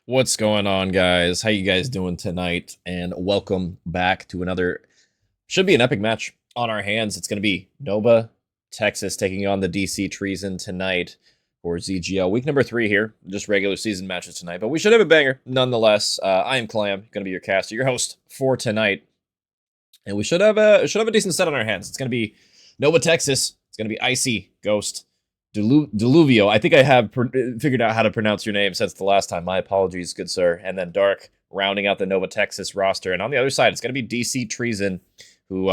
What's going on, guys? How you guys doing tonight? And welcome back to another, should be an epic match on our hands. It's going to be Nova, Texas taking on the DC Treason tonight for ZGL. Week number 3 here. Just regular season matches tonight, but we should have a banger nonetheless. I am Clam, going to be your caster, your host for tonight. And we should have a decent set on our hands. It's going to be Nova, Texas. It's going to be Icy, Ghost, Diluvio. I think I have figured out how to pronounce your name since the last time. My apologies, good sir. And then Dark, rounding out the Nova Texas roster. And on the other side, it's going to be DC Treason, who,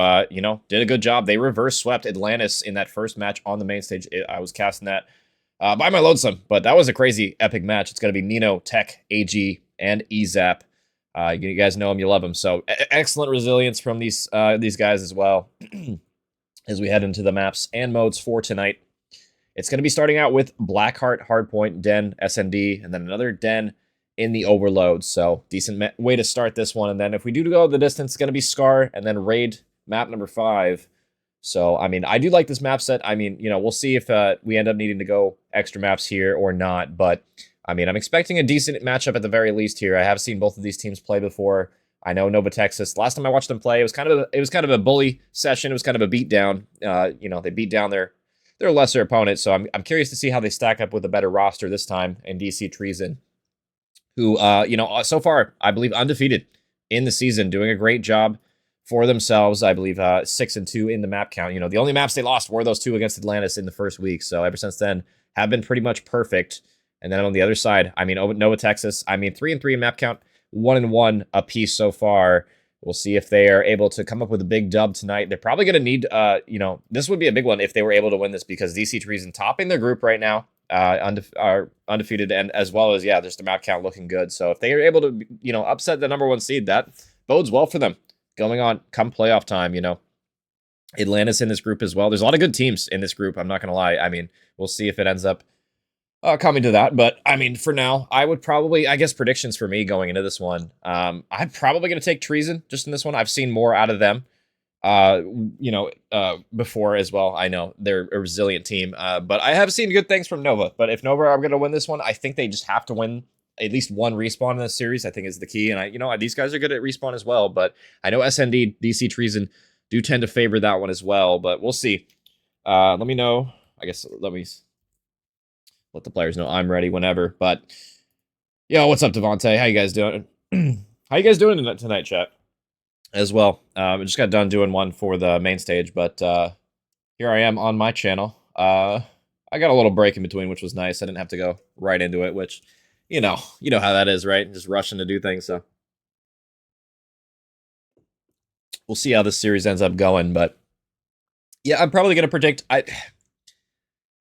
did a good job. They reverse swept Atlantis in that first match on the main stage. I was casting that by my lonesome, but that was a crazy epic match. It's going to be Nino, Tech, AG, and EZAP. You guys know them, you love them. So excellent resilience from these guys as well as we head into the maps and modes for tonight. It's going to be starting out with Blackheart, Hardpoint, Den, SND, and then another Den in the Overload. So decent way to start this one. And then if we do go the distance, it's going to be Scar and then Raid map number 5. So, I mean, I do like this map set. I mean, we'll see if we end up needing to go extra maps here or not. But, I mean, I'm expecting a decent matchup at the very least here. I have seen both of these teams play before. I know Nova Texas. Last time I watched them play, it was kind of a bully session. It was kind of a beatdown. They beat down their lesser opponent. So I'm curious to see how they stack up with a better roster this time in DC Treason, who so far I believe undefeated in the season, doing a great job for themselves. I believe 6-2 in the map count. The only maps they lost were those 2 against Atlantis in the first week. So ever since then, have been pretty much perfect. And then on the other side, I mean, Nova Texas, 3-3 in map count, 1-1 a piece so far. We'll see if they are able to come up with a big dub tonight. They're probably going to need, this would be a big one if they were able to win this, because DC Treason topping their group right now, are undefeated, and as well as, just the map count looking good. So if they are able to, upset the number 1 seed, that bodes well for them going on come playoff time. Atlantis in this group as well. There's a lot of good teams in this group. I'm not going to lie. I mean, we'll see if it ends up coming to that. But I mean, for now, I would probably, I guess, predictions for me going into this one. I'm probably going to take Treason just in this one. I've seen more out of them, before as well. I know they're a resilient team, but I have seen good things from Nova. But if Nova are going to win this one, I think they just have to win at least one respawn in this series. I think is the key. And these guys are good at respawn as well. But I know SND, DC Treason do tend to favor that one as well. But we'll see. Let me know. I guess let me let the players know I'm ready whenever. But what's up, Devontae? How you guys doing? How you guys doing tonight, chat? As well. I just got done doing one for the main stage, but here I am on my channel. I got a little break in between, which was nice. I didn't have to go right into it, which, you know how that is, right? Just rushing to do things. So we'll see how this series ends up going. But I'm probably going to predict.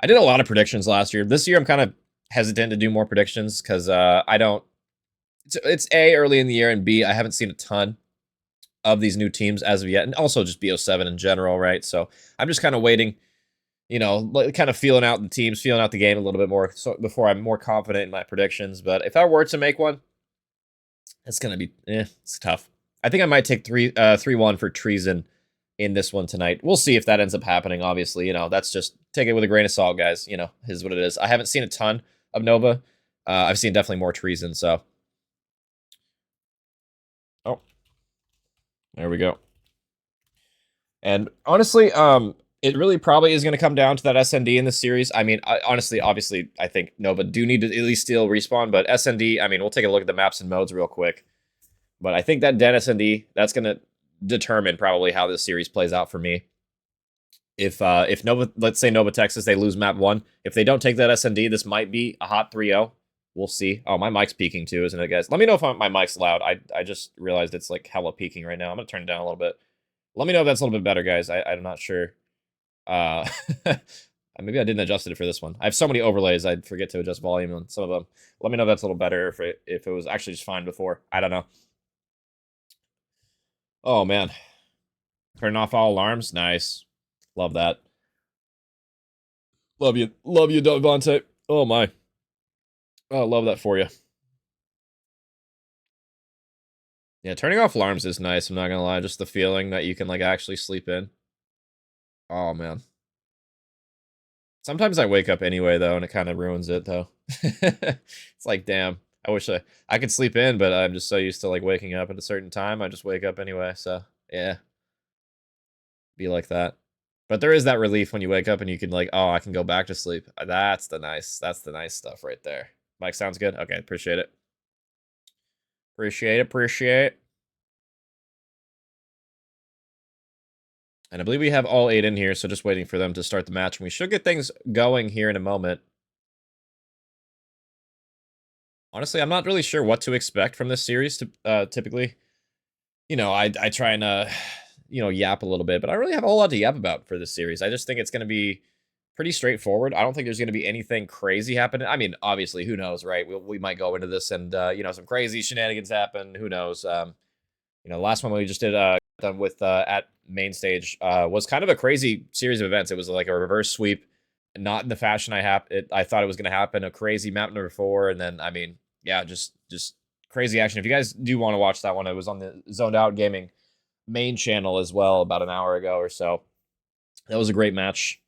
I did a lot of predictions last year. This year, I'm kind of hesitant to do more predictions because I don't. It's A, early in the year, and B, I haven't seen a ton of these new teams as of yet, and also just BO7 in general, right? So I'm just kind of waiting, kind of feeling out the teams, feeling out the game a little bit more before I'm more confident in my predictions. But if I were to make one, it's going to be, it's tough. I think I might take 3-1 for Treason in this one tonight. We'll see if that ends up happening, obviously. That's just, take it with a grain of salt, guys. Is what it is. I haven't seen a ton of Nova. I've seen definitely more Treason, so. Oh. There we go. And honestly, it really probably is going to come down to that SND in this series. I mean, obviously, I think Nova do need to at least steal respawn, but SND, I mean, we'll take a look at the maps and modes real quick. But I think that Den SND, that's going to determine probably how this series plays out for me. If Nova, let's say Nova Texas, they lose map 1. If they don't take that SND, this might be a hot 3-0. We'll see. Oh, my mic's peaking too, isn't it, guys? Let me know if my mic's loud. I just realized it's like hella peaking right now. I'm going to turn it down a little bit. Let me know if that's a little bit better, guys. I'm not sure. Maybe I didn't adjust it for this one. I have so many overlays, I'd forget to adjust volume on some of them. Let me know if that's a little better, if it was actually just fine before. I don't know. Oh, man. Turning off all alarms. Nice. Love that. Love you, Devontae. Oh, my. Oh, love that for you. Yeah, turning off alarms is nice, I'm not gonna lie. Just the feeling that you can, like, actually sleep in. Oh, man. Sometimes I wake up anyway, though, and it kind of ruins it, though. It's like, damn. I wish I could sleep in, but I'm just so used to like waking up at a certain time. I just wake up anyway. So yeah, be like that. But there is that relief when you wake up and you can like, oh, I can go back to sleep. That's the nice stuff right there. Mike, sounds good. Okay, appreciate it. Appreciate it. And I believe we have all 8 in here, so just waiting for them to start the match. And we should get things going here in a moment. Honestly, I'm not really sure what to expect from this series. Typically, you know, I try and, you know, yap a little bit, but I don't really have a whole lot to yap about for this series. I just think it's going to be pretty straightforward. I don't think there's going to be anything crazy happening. I mean, obviously, who knows, right? We might go into this and, you know, some crazy shenanigans happen. Who knows? You know, the last one we just did done with at main stage was kind of a crazy series of events. It was like a reverse sweep, not in the fashion I thought it was going to happen. A crazy map number 4, and then I mean, yeah, just crazy action. If you guys do want to watch that one, it was on the Zoned Out Gaming main channel as well about an hour ago or so. That was a great match.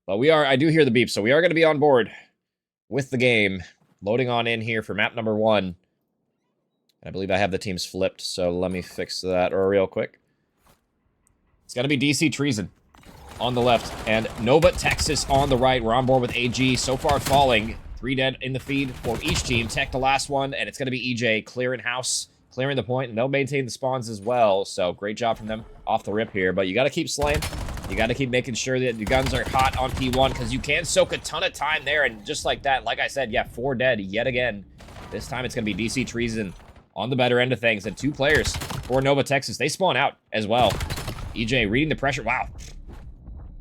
But I do hear the beep, so we are going to be on board with the game. Loading on in here for map number 1. And I believe I have the teams flipped, so let me fix that real quick. It's going to be DC Treason on the left, and Nova Texas on the right. We're on board with AG, so far falling. 3 dead in the feed for each team. Tech the last one, and it's going to be EJ clearing house, clearing the point, and they'll maintain the spawns as well. So great job from them off the rip here, but you got to keep slaying. You got to keep making sure that the guns are hot on P1 because you can soak a ton of time there, and just like that, like I said, yeah, 4 dead yet again. This time it's going to be DC Treason on the better end of things, and 2 players for Nova Texas. They spawn out as well. EJ reading the pressure. Wow.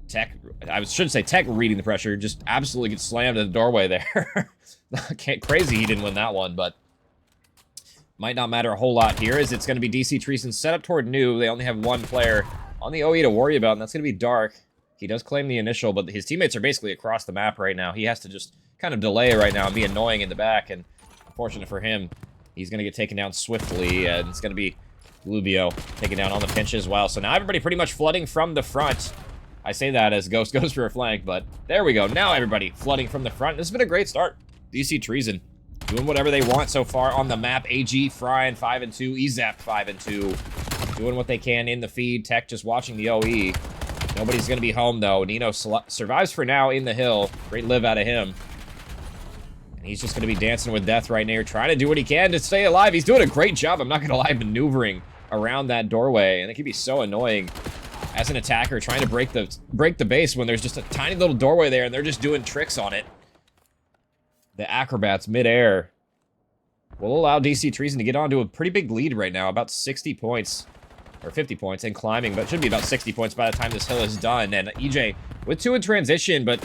Tech, I should say Tech reading the pressure, just absolutely gets slammed in the doorway there. Crazy he didn't win that one, but might not matter a whole lot here, as it's going to be DC Treason set up toward new. They only have 1 player on the OE to worry about, and that's going to be Dark. He does claim the initial, but his teammates are basically across the map right now. He has to just kind of delay right now and be annoying in the back, and unfortunate for him, he's going to get taken down swiftly, and it's going to be Lubio taken down on the pinch as well. So now everybody pretty much flooding from the front. I say that as Ghost goes for a flank, but there we go. Now everybody flooding from the front. This has been a great start. DC Treason doing whatever they want so far on the map. AG frying 5 and 2, EZAP 5 and 2, doing what they can in the feed. Tech just watching the OE. Nobody's gonna be home though. Nino survives for now in the hill. Great live out of him. And he's just gonna be dancing with death right now, trying to do what he can to stay alive. He's doing a great job, I'm not gonna lie, maneuvering around that doorway, and it can be so annoying as an attacker trying to break the base when there's just a tiny little doorway there and they're just doing tricks on it. The acrobats midair will allow DC Treason to get onto a pretty big lead right now, about 60 points, or 50 points, and climbing, but it should be about 60 points by the time this hill is done. And EJ with 2 in transition, but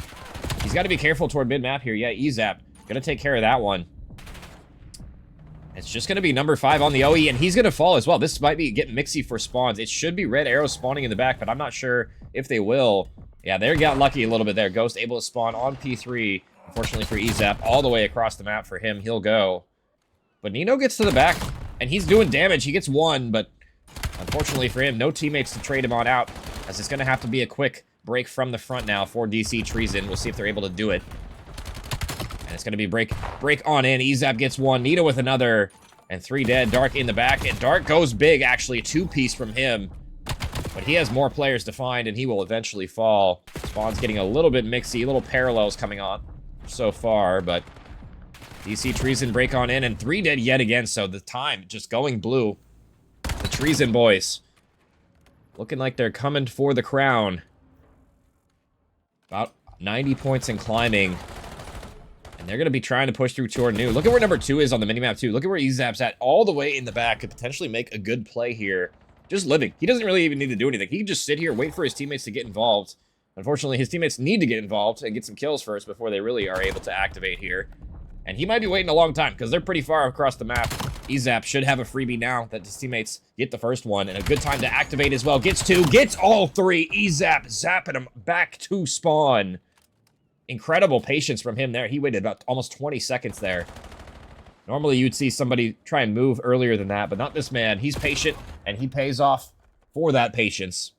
he's got to be careful toward mid-map here. Yeah, EZAP gonna take care of that one. It's just going to be number 5 on the OE, and he's going to fall as well. This might be getting mixy for spawns. It should be red arrows spawning in the back, but I'm not sure if they will. Yeah, they got lucky a little bit there. Ghost able to spawn on P3. Unfortunately for EZAP, all the way across the map for him. He'll go. But Nino gets to the back, and he's doing damage. He gets 1, but unfortunately for him, no teammates to trade him on out, as it's going to have to be a quick break from the front now for DC Treason. We'll see if they're able to do it. And it's going to be break on in. EZAP gets 1. Nito with another. And 3 dead. Dark in the back. And Dark goes big, actually. 2-piece from him. But he has more players to find, and he will eventually fall. Spawn's getting a little bit mixy. Little parallels coming on so far. But DC Treason break on in. And 3 dead yet again. So the time just going blue. The Treason boys looking like they're coming for the crown. About 90 points and climbing. And they're going to be trying to push through toward new. Look at where number 2 is on the minimap, too. Look at where EZAP's at, all the way in the back. Could potentially make a good play here. Just living. He doesn't really even need to do anything. He can just sit here, wait for his teammates to get involved. Unfortunately, his teammates need to get involved and get some kills first before they really are able to activate here. And he might be waiting a long time, because they're pretty far across the map. EZAP should have a freebie now that his teammates get the first one. And a good time to activate as well. Gets 2, gets all 3. EZAP zapping him back to spawn. Incredible patience from him there. He waited about almost 20 seconds there. Normally, you'd see somebody try and move earlier than that, but not this man. He's patient, and he pays off for that patience.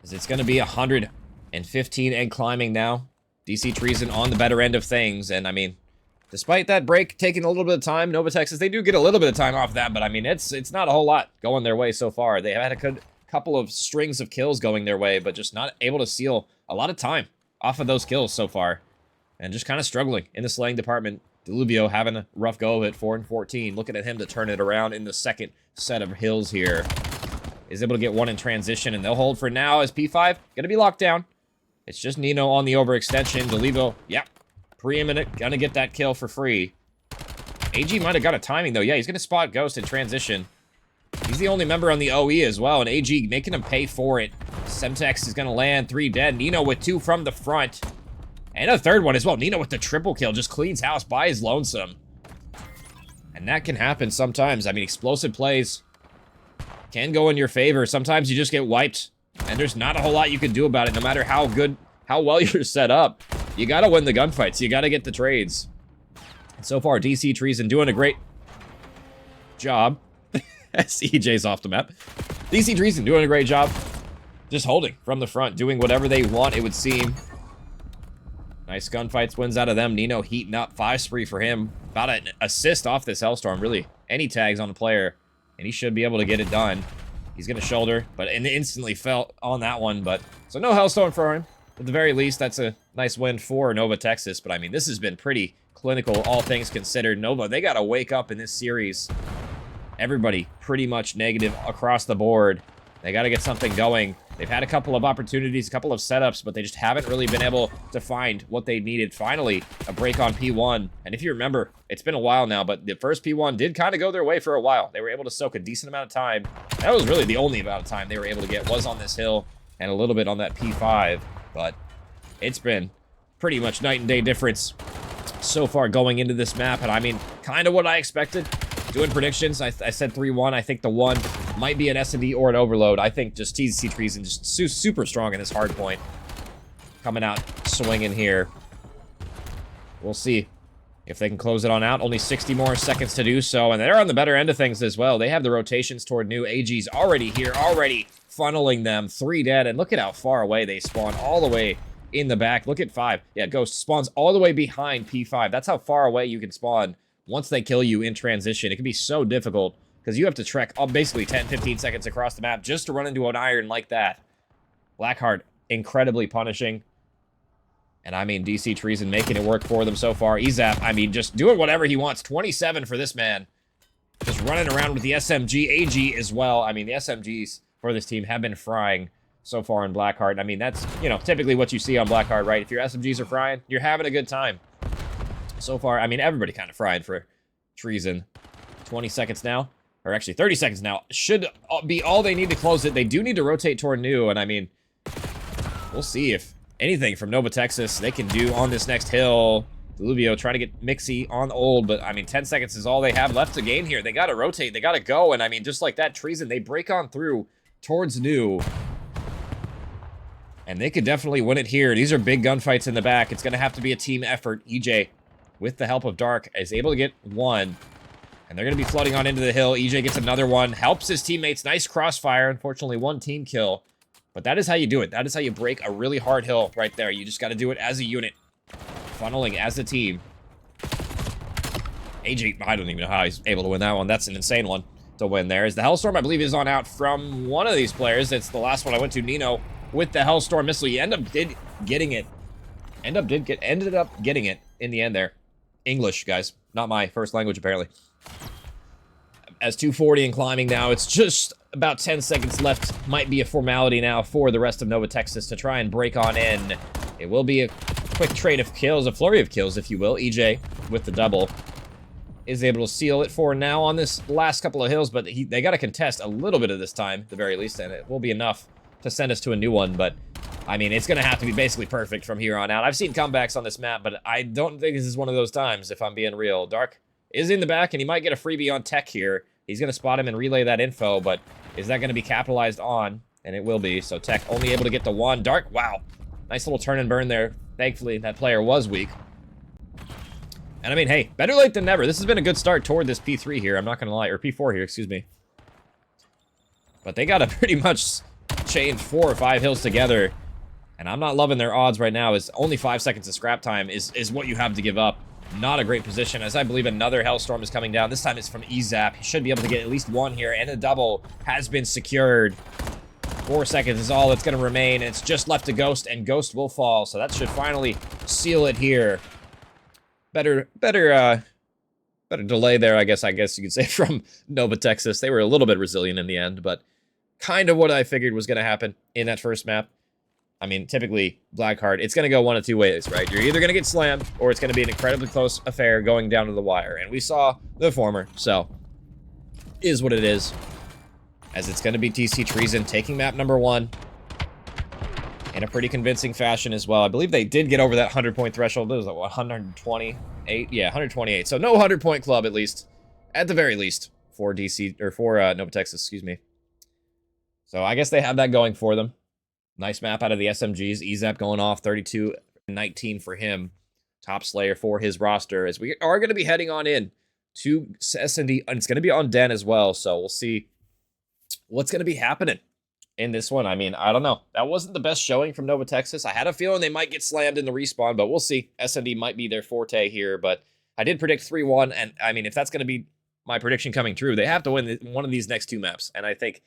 As it's going to be 115 and climbing now. DC Treason on the better end of things, and I mean, despite that break taking a little bit of time, Nova Texas, they do get a little bit of time off that, but I mean, it's not a whole lot going their way so far. They have had a good couple of strings of kills going their way, but just not able to seal a lot of time off of those kills so far. And just kind of struggling in the slaying department. Deluvio having a rough go of it, 4 and 14. Looking at him to turn it around in the second set of hills here. Is able to get one in transition, and they'll hold for now as P5 gonna be locked down. It's just Nino on the overextension. Deluvio, yep, preeminent, gonna get that kill for free. AG might have got a timing though. Yeah, he's gonna spot Ghost in transition. He's the only member on the OE as well, and AG making him pay for it. Semtex is gonna land, 3 dead. Nino with 2 from the front. And a third one as well. Nino with the triple kill, just cleans house by his lonesome. And that can happen sometimes. I mean, explosive plays can go in your favor. Sometimes you just get wiped, and there's not a whole lot you can do about it, no matter how well you're set up. You gotta win the gunfights. You gotta get the trades. And so far, DC Treason doing a great job. CJ's off the map. DC Treason doing a great job. Just holding from the front, doing whatever they want, it would seem. Nice gunfights, wins out of them. Nino heating up, 5 spree for him. About an assist off this Hellstorm, really. Any tags on the player, and he should be able to get it done. He's gonna shoulder, but instantly fell on that one, but so no Hellstorm for him. At the very least, that's a nice win for Nova Texas, but I mean, this has been pretty clinical, all things considered. Nova, they gotta wake up in this series. Everybody pretty much negative across the board. They gotta get something going. They've had a couple of opportunities, a couple of setups, but they just haven't really been able to find what they needed. Finally, a break on P1. And if you remember, it's been a while now, but the first P1 did kind of go their way for a while. They were able to soak a decent amount of time. That was really the only amount of time they were able to get was on this hill and a little bit on that P5. But it's been pretty much night and day difference so far going into this map. And I mean, kind of what I expected. Doing predictions, I said 3-1. I think the 1 might be an S&D or an overload. I think just TZC Treason just super strong in this hard point. Coming out swinging here. We'll see if they can close it on out. Only 60 more seconds to do so, and they're on the better end of things as well. They have the rotations toward new. AG's already here, already funneling them. 3 dead, and look at how far away they spawn, all the way in the back. Look at 5. Yeah, Ghost spawns all the way behind P5. That's how far away you can spawn once they kill you in transition. It can be so difficult because you have to trek basically 10-15 seconds across the map just to run into an iron like that. Blackheart, incredibly punishing. And I mean, DC Treason making it work for them so far. Ezap, I mean, just doing whatever he wants. 27 for this man. Just running around with the SMG. AG as well. I mean, the SMGs for this team have been frying so far in Blackheart. I mean, that's, you know, typically what you see on Blackheart, right? If your SMGs are frying, you're having a good time. So far, I mean, everybody kind of fried for Treason. 20 seconds now. Or actually, 30 seconds now. Should be all they need to close it. They do need to rotate toward new, and I mean, we'll see if anything from Nova Texas they can do on this next hill. Deluvio trying to get Mixie on old, but I mean, 10 seconds is all they have left to gain here. They got to rotate. They got to go, and I mean, just like that, Treason, they break on through towards new. And they could definitely win it here. These are big gunfights in the back. It's going to have to be a team effort. EJ, with the help of Dark, is able to get 1. And they're going to be flooding on into the hill. EJ gets another one. Helps his teammates. Nice crossfire. Unfortunately, 1 team kill. But that is how you do it. That is how you break a really hard hill right there. You just got to do it as a unit. Funneling as a team. AJ, I don't even know how he's able to win that one. That's an insane one to win there. As the Hellstorm, I believe, is on out from one of these players. It's the last one I went to, Nino, with the Hellstorm missile. You ended up getting it in the end there. English, guys. Not my first language, apparently. As 240 and climbing now, it's just about 10 seconds left. Might be a formality now for the rest of Nova Texas to try and break on in. It will be a quick trade of kills, a flurry of kills, if you will. EJ, with the double, is able to seal it for now on this last couple of hills, but they got to contest a little bit of this time, at the very least, and it will be enough to send us to a new one, but I mean, it's going to have to be basically perfect from here on out. I've seen comebacks on this map, but I don't think this is one of those times, if I'm being real. Dark is in the back, and he might get a freebie on Tech here. He's going to spot him and relay that info, but is that going to be capitalized on? And it will be, so Tech only able to get the 1. Dark, wow. Nice little turn and burn there. Thankfully, that player was weak. And I mean, hey, better late than never. This has been a good start toward this P3 here, I'm not going to lie. Or P4 here, excuse me. But they got to pretty much chain 4 or 5 hills together. And I'm not loving their odds right now. Is only 5 seconds of scrap time is what you have to give up. not a great position, as I believe another Hellstorm is coming down. This time it's from EZAP. He should be able to get at least one here, and a double has been secured. 4 seconds is all that's going to remain. It's just left to Ghost, and Ghost will fall, so that should finally seal it here. Better delay there, I guess you could say, from Nova Texas. They were a little bit resilient in the end, but kind of what I figured was going to happen in that first map. I mean, typically, Blackheart, it's going to go one of two ways, right? You're either going to get slammed, or it's going to be an incredibly close affair going down to the wire. And we saw the former, so is what it is. As it's going to be DC Treason taking map number 1 in a pretty convincing fashion as well. I believe they did get over that 100-point threshold. It was like 128? Yeah, 128. So no 100-point club, at least. At the very least, for DC, or for Nova Texas, excuse me. So I guess they have that going for them. Nice map out of the SMGs. EZAP going off 32-19 for him. Top Slayer for his roster. As we are going to be heading on in to S&D. And it's going to be on Den as well. So we'll see what's going to be happening in this one. I mean, I don't know. That wasn't the best showing from Nova Texas. I had a feeling they might get slammed in the respawn, but we'll see. S&D might be their forte here. But I did predict 3-1. And I mean, if that's going to be my prediction coming true, they have to win one of these next 2 maps. And I think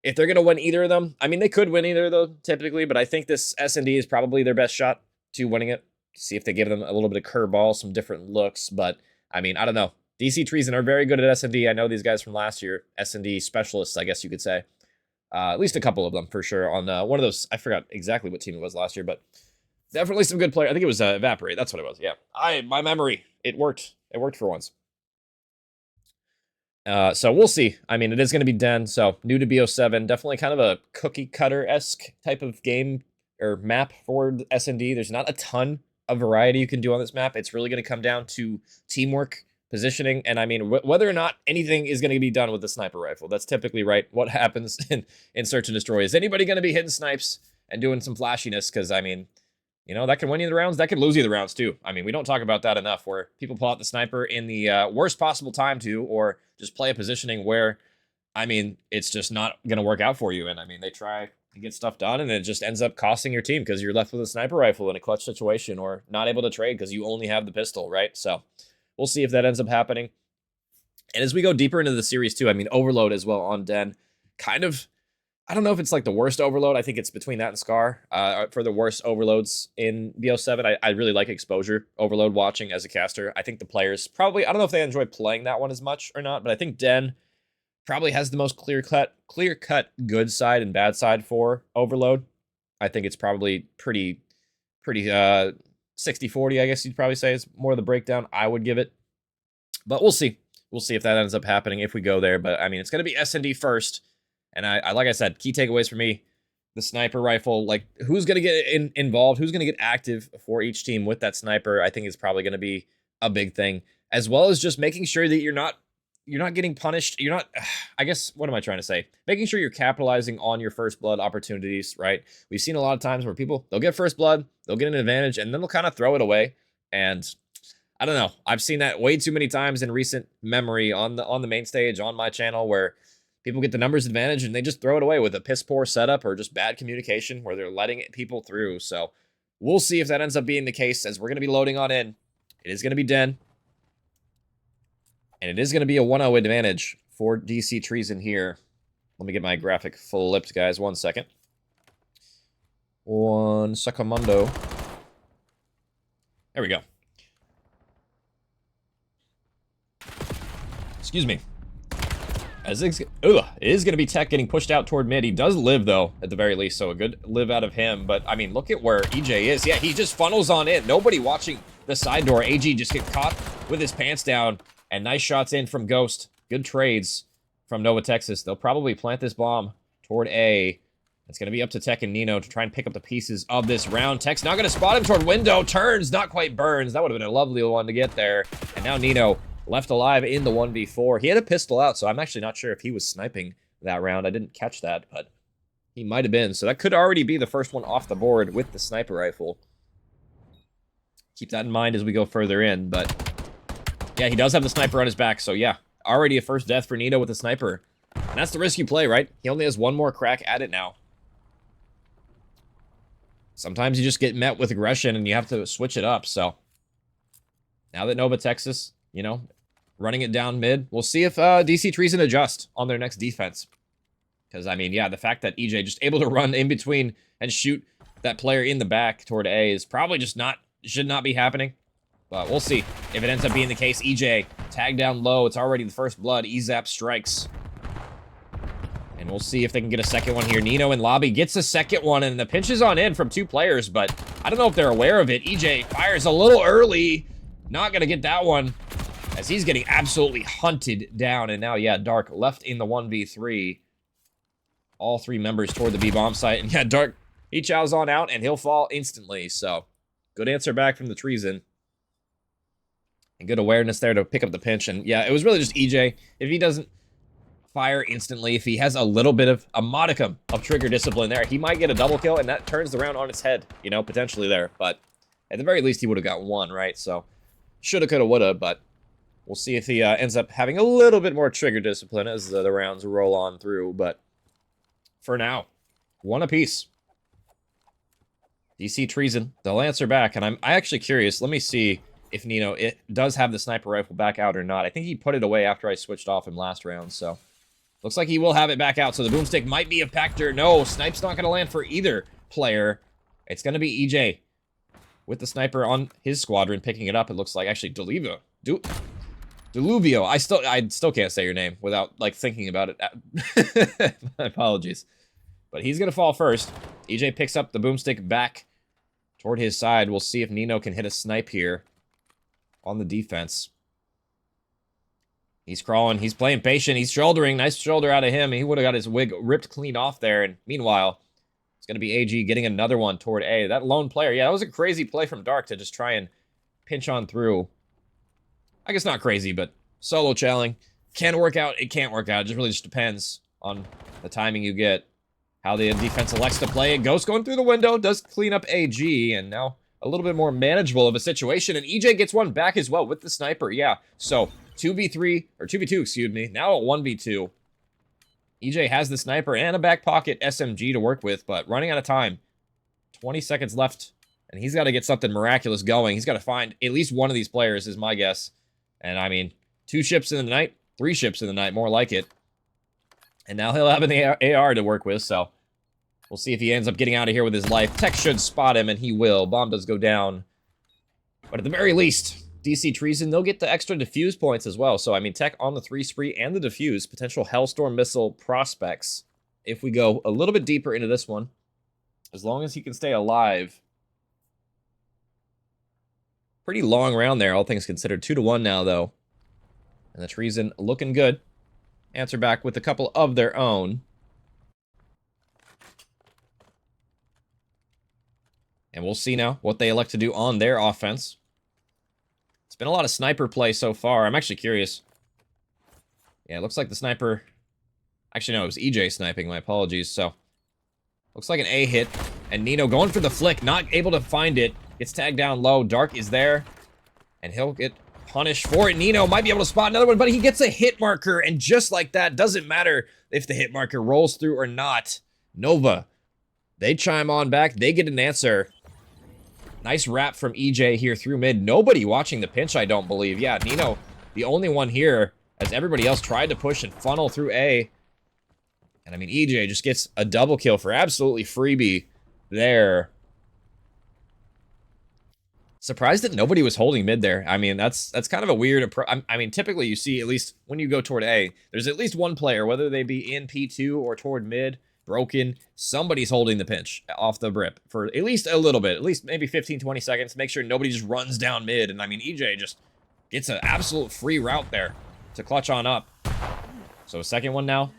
if they're going to win either of them, I mean, they could win either, though, typically, but I think this S&D is probably their best shot to winning it. See if they give them a little bit of curveball, some different looks, but, I mean, I don't know. DC Treason are very good at S&D. I know these guys from last year, S&D specialists, I guess you could say. At least a couple of them, for sure, on one of those. I forgot exactly what team it was last year, but definitely some good players. I think it was Evaporate. That's what it was, yeah. My memory, it worked. It worked for once. So we'll see. I mean, it is going to be Den, so new to BO7. Definitely kind of a cookie-cutter-esque type of game or map for S&D. There's not a ton of variety you can do on this map. It's really going to come down to teamwork, positioning, and I mean, whether or not anything is going to be done with the sniper rifle. That's typically, right, what happens in Search and Destroy. Is anybody going to be hitting snipes and doing some flashiness? Because, I mean, you know, that can win you the rounds. That can lose you the rounds, too. I mean, we don't talk about that enough, where people pull out the sniper in the worst possible time to, or just play a positioning where, I mean, it's just not going to work out for you. And, I mean, they try to get stuff done, and it just ends up costing your team because you're left with a sniper rifle in a clutch situation, or not able to trade because you only have the pistol, right? So we'll see if that ends up happening. And as we go deeper into the series, too, I mean, Overload as well on Den, kind of, I don't know if it's like the worst Overload. I think it's between that and Scar for the worst Overloads in BO7. I really like Exposure Overload watching as a caster. I think the players probably, I don't know if they enjoy playing that one as much or not, but I think Den probably has the most clear-cut good side and bad side for Overload. I think it's probably pretty 60-40, I guess you'd probably say is more of the breakdown I would give it. But we'll see. We'll see if that ends up happening if we go there. But, I mean, it's going to be S&D first. And I like I said, key takeaways for me, the sniper rifle, like who's going to get involved, who's going to get active for each team with that sniper, I think is probably going to be a big thing, as well as just making sure that you're not getting punished. You're not, I guess, what am I trying to say? Making sure you're capitalizing on your first blood opportunities, right? We've seen a lot of times where people, they'll get first blood, they'll get an advantage, and then they'll kind of throw it away. And I don't know. I've seen that way too many times in recent memory on the main stage on my channel, where people get the numbers advantage and they just throw it away with a piss poor setup or just bad communication where they're letting people through. So we'll see if that ends up being the case, as we're going to be loading on in. It is going to be Den. And it is going to be a 1-0 advantage for DC Treason here. Let me get my graphic flipped, guys. 1 second. 1 secondo. There we go. Excuse me. As it is going to be Tech getting pushed out toward mid. He does live, though, at the very least, so a good live out of him. But, I mean, look at where EJ is. Yeah, he just funnels on in. Nobody watching the side door. AG just get caught with his pants down. And nice shots in from Ghost. Good trades from Nova Texas. They'll probably plant this bomb toward A. It's going to be up to Tech and Nino to try and pick up the pieces of this round. Tech's not going to spot him toward window. Turns, not quite burns. That would have been a lovely one to get there. And now Nino left alive in the 1v4. He had a pistol out, so I'm actually not sure if he was sniping that round. I didn't catch that, but he might have been. So that could already be the first one off the board with the sniper rifle. Keep that in mind as we go further in, but yeah, he does have the sniper on his back, so yeah, already a first death for Nino with the sniper. And that's the risk you play, right? He only has one more crack at it now. Sometimes you just get met with aggression and you have to switch it up, so. Now that Nova Texas, you know, running it down mid, we'll see if DC Treason adjust on their next defense. Because, I mean, yeah, the fact that EJ just able to run in between and shoot that player in the back toward A is probably just should not be happening. But we'll see if it ends up being the case. EJ tagged down low. It's already the first blood. EZAP strikes. And we'll see if they can get a second one here. Nino in lobby gets a second one, and the pinch is on in from 2 players, but I don't know if they're aware of it. EJ fires a little early. Not going to get that one, as he's getting absolutely hunted down. And now, yeah, Dark left in the 1v3. All 3 members toward the B-bomb site. And yeah, Dark, he chows on out, and he'll fall instantly. So, good answer back from the Treason. And good awareness there to pick up the pinch. And yeah, it was really just EJ. If he doesn't fire instantly, if he has a little bit of a modicum of trigger discipline there, he might get a double kill, and that turns the round on its head, you know, potentially there. But at the very least, he would have got 1, right? So, shoulda, coulda, woulda, but we'll see if he ends up having a little bit more trigger discipline as the rounds roll on through. But for now, 1 apiece. DC Treason, they'll answer back, and I'm actually curious. Let me see if Nino does have the sniper rifle back out or not. I think he put it away after I switched off him last round, so looks like he will have it back out. So the boomstick might be a factor. No, snipe's not going to land for either player. It's going to be EJ with the sniper on his squadron picking it up. It looks like actually Deluvio. I still can't say your name without like thinking about it. My apologies. But he's going to fall first. EJ picks up the boomstick back toward his side. We'll see if Nino can hit a snipe here on the defense. He's crawling. He's playing patient. He's shouldering. Nice shoulder out of him. He would have got his wig ripped clean off there. And meanwhile, it's going to be AG getting another one toward A. That lone player. Yeah, that was a crazy play from Dark to just try and pinch on through. I guess not crazy, but solo challing. Can work out. It can't work out. It just really just depends on the timing you get. How the defense elects to play it. Ghost going through the window. Does clean up AG. And now a little bit more manageable of a situation. And EJ gets one back as well with the sniper. Yeah, so 2v3, or 2v2, excuse me. Now a 1v2. EJ has the sniper and a back pocket SMG to work with, but running out of time. 20 seconds left, and he's got to get something miraculous going. He's got to find at least one of these players, is my guess. And I mean, 2 ships in the night, 3 ships in the night, more like it. And now he'll have an AR to work with, so we'll see if he ends up getting out of here with his life. Tech should spot him, and he will. Bomb does go down. But at the very least, DC Treason, they'll get the extra defuse points as well. So, I mean, Tech on the 3 spree and the defuse. Potential Hellstorm missile prospects. If we go a little bit deeper into this one, as long as he can stay alive. Pretty long round there, all things considered. 2-1 now, though. And the Treason looking good. Answer back with a couple of their own. And we'll see now what they elect to do on their offense. It's been a lot of sniper play so far. I'm actually curious. Yeah, it looks like the sniper... Actually, no, it was EJ sniping. My apologies. So, looks like an A hit. And Nino going for the flick. Not able to find it. Gets tagged down low. Dark is there. And he'll get punished for it. Nino might be able to spot another one, but he gets a hit marker. And just like that, doesn't matter if the hit marker rolls through or not. Nova, they chime on back. They get an answer. Nice wrap from EJ here through mid. Nobody watching the pinch, I don't believe. Yeah, Nino, the only one here, as everybody else tried to push and funnel through A. And I mean, EJ just gets a double kill for absolutely freebie there. Surprised that nobody was holding mid there. I mean, that's kind of a weird approach. I mean, typically you see, at least when you go toward A, there's at least one player, whether they be in P2 or toward mid, broken, somebody's holding the pinch off the rip for at least a little bit, at least maybe 15, 20 seconds. Make sure nobody just runs down mid. And I mean, EJ just gets an absolute free route there to clutch on up. So a second one now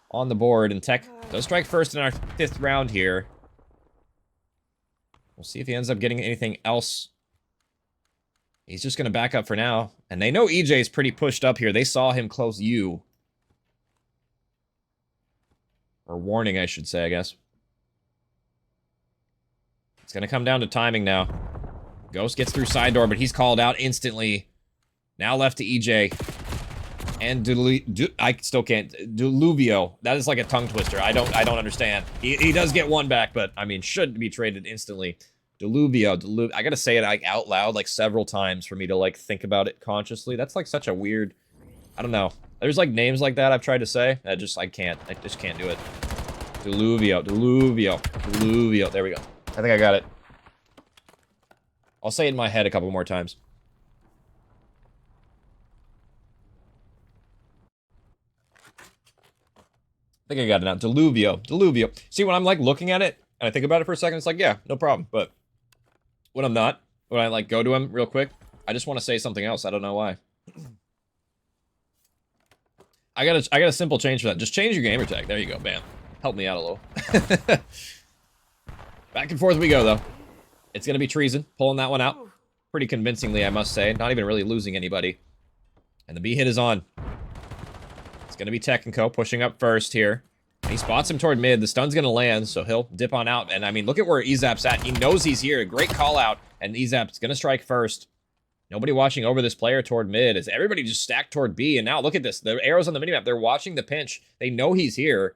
on the board, and Tech does strike first in our 5th round here. We'll see if he ends up getting anything else. He's just going to back up for now. And they know EJ is pretty pushed up here. They saw him close U. Or warning, I should say, I guess. It's going to come down to timing now. Ghost gets through side door, but he's called out instantly. Now left to EJ. And I still can't. Deluvio. That is like a tongue twister. I don't understand. He does get one back, but, I mean, should be traded instantly. Deluvio. I gotta say it like out loud like several times for me to like think about it consciously. That's like such a weird, I don't know. There's like names like that I've tried to say. I just can't do it. Deluvio. There we go. I think I got it. I'll say it in my head a couple more times. I think I got it now. Deluvio. See, when I'm like looking at it and I think about it for a second, it's like, yeah, no problem. But when I'm not, when I like go to him real quick, I just want to say something else. I don't know why. I got a simple change for that. Just change your gamer tag. There you go. Bam. Help me out a little. Back and forth we go, though. It's going to be Treason pulling that one out. Pretty convincingly, I must say. Not even really losing anybody. And the B hit is on. It's going to be Tech & Co. pushing up first here. And he spots him toward mid. The stun's going to land, so he'll dip on out. And, I mean, look at where Ezap's at. He knows he's here. Great call out. And Ezap's going to strike first. Nobody watching over this player toward mid. As everybody just stacked toward B. And now look at this. The arrows on the minimap. They're watching the pinch. They know he's here.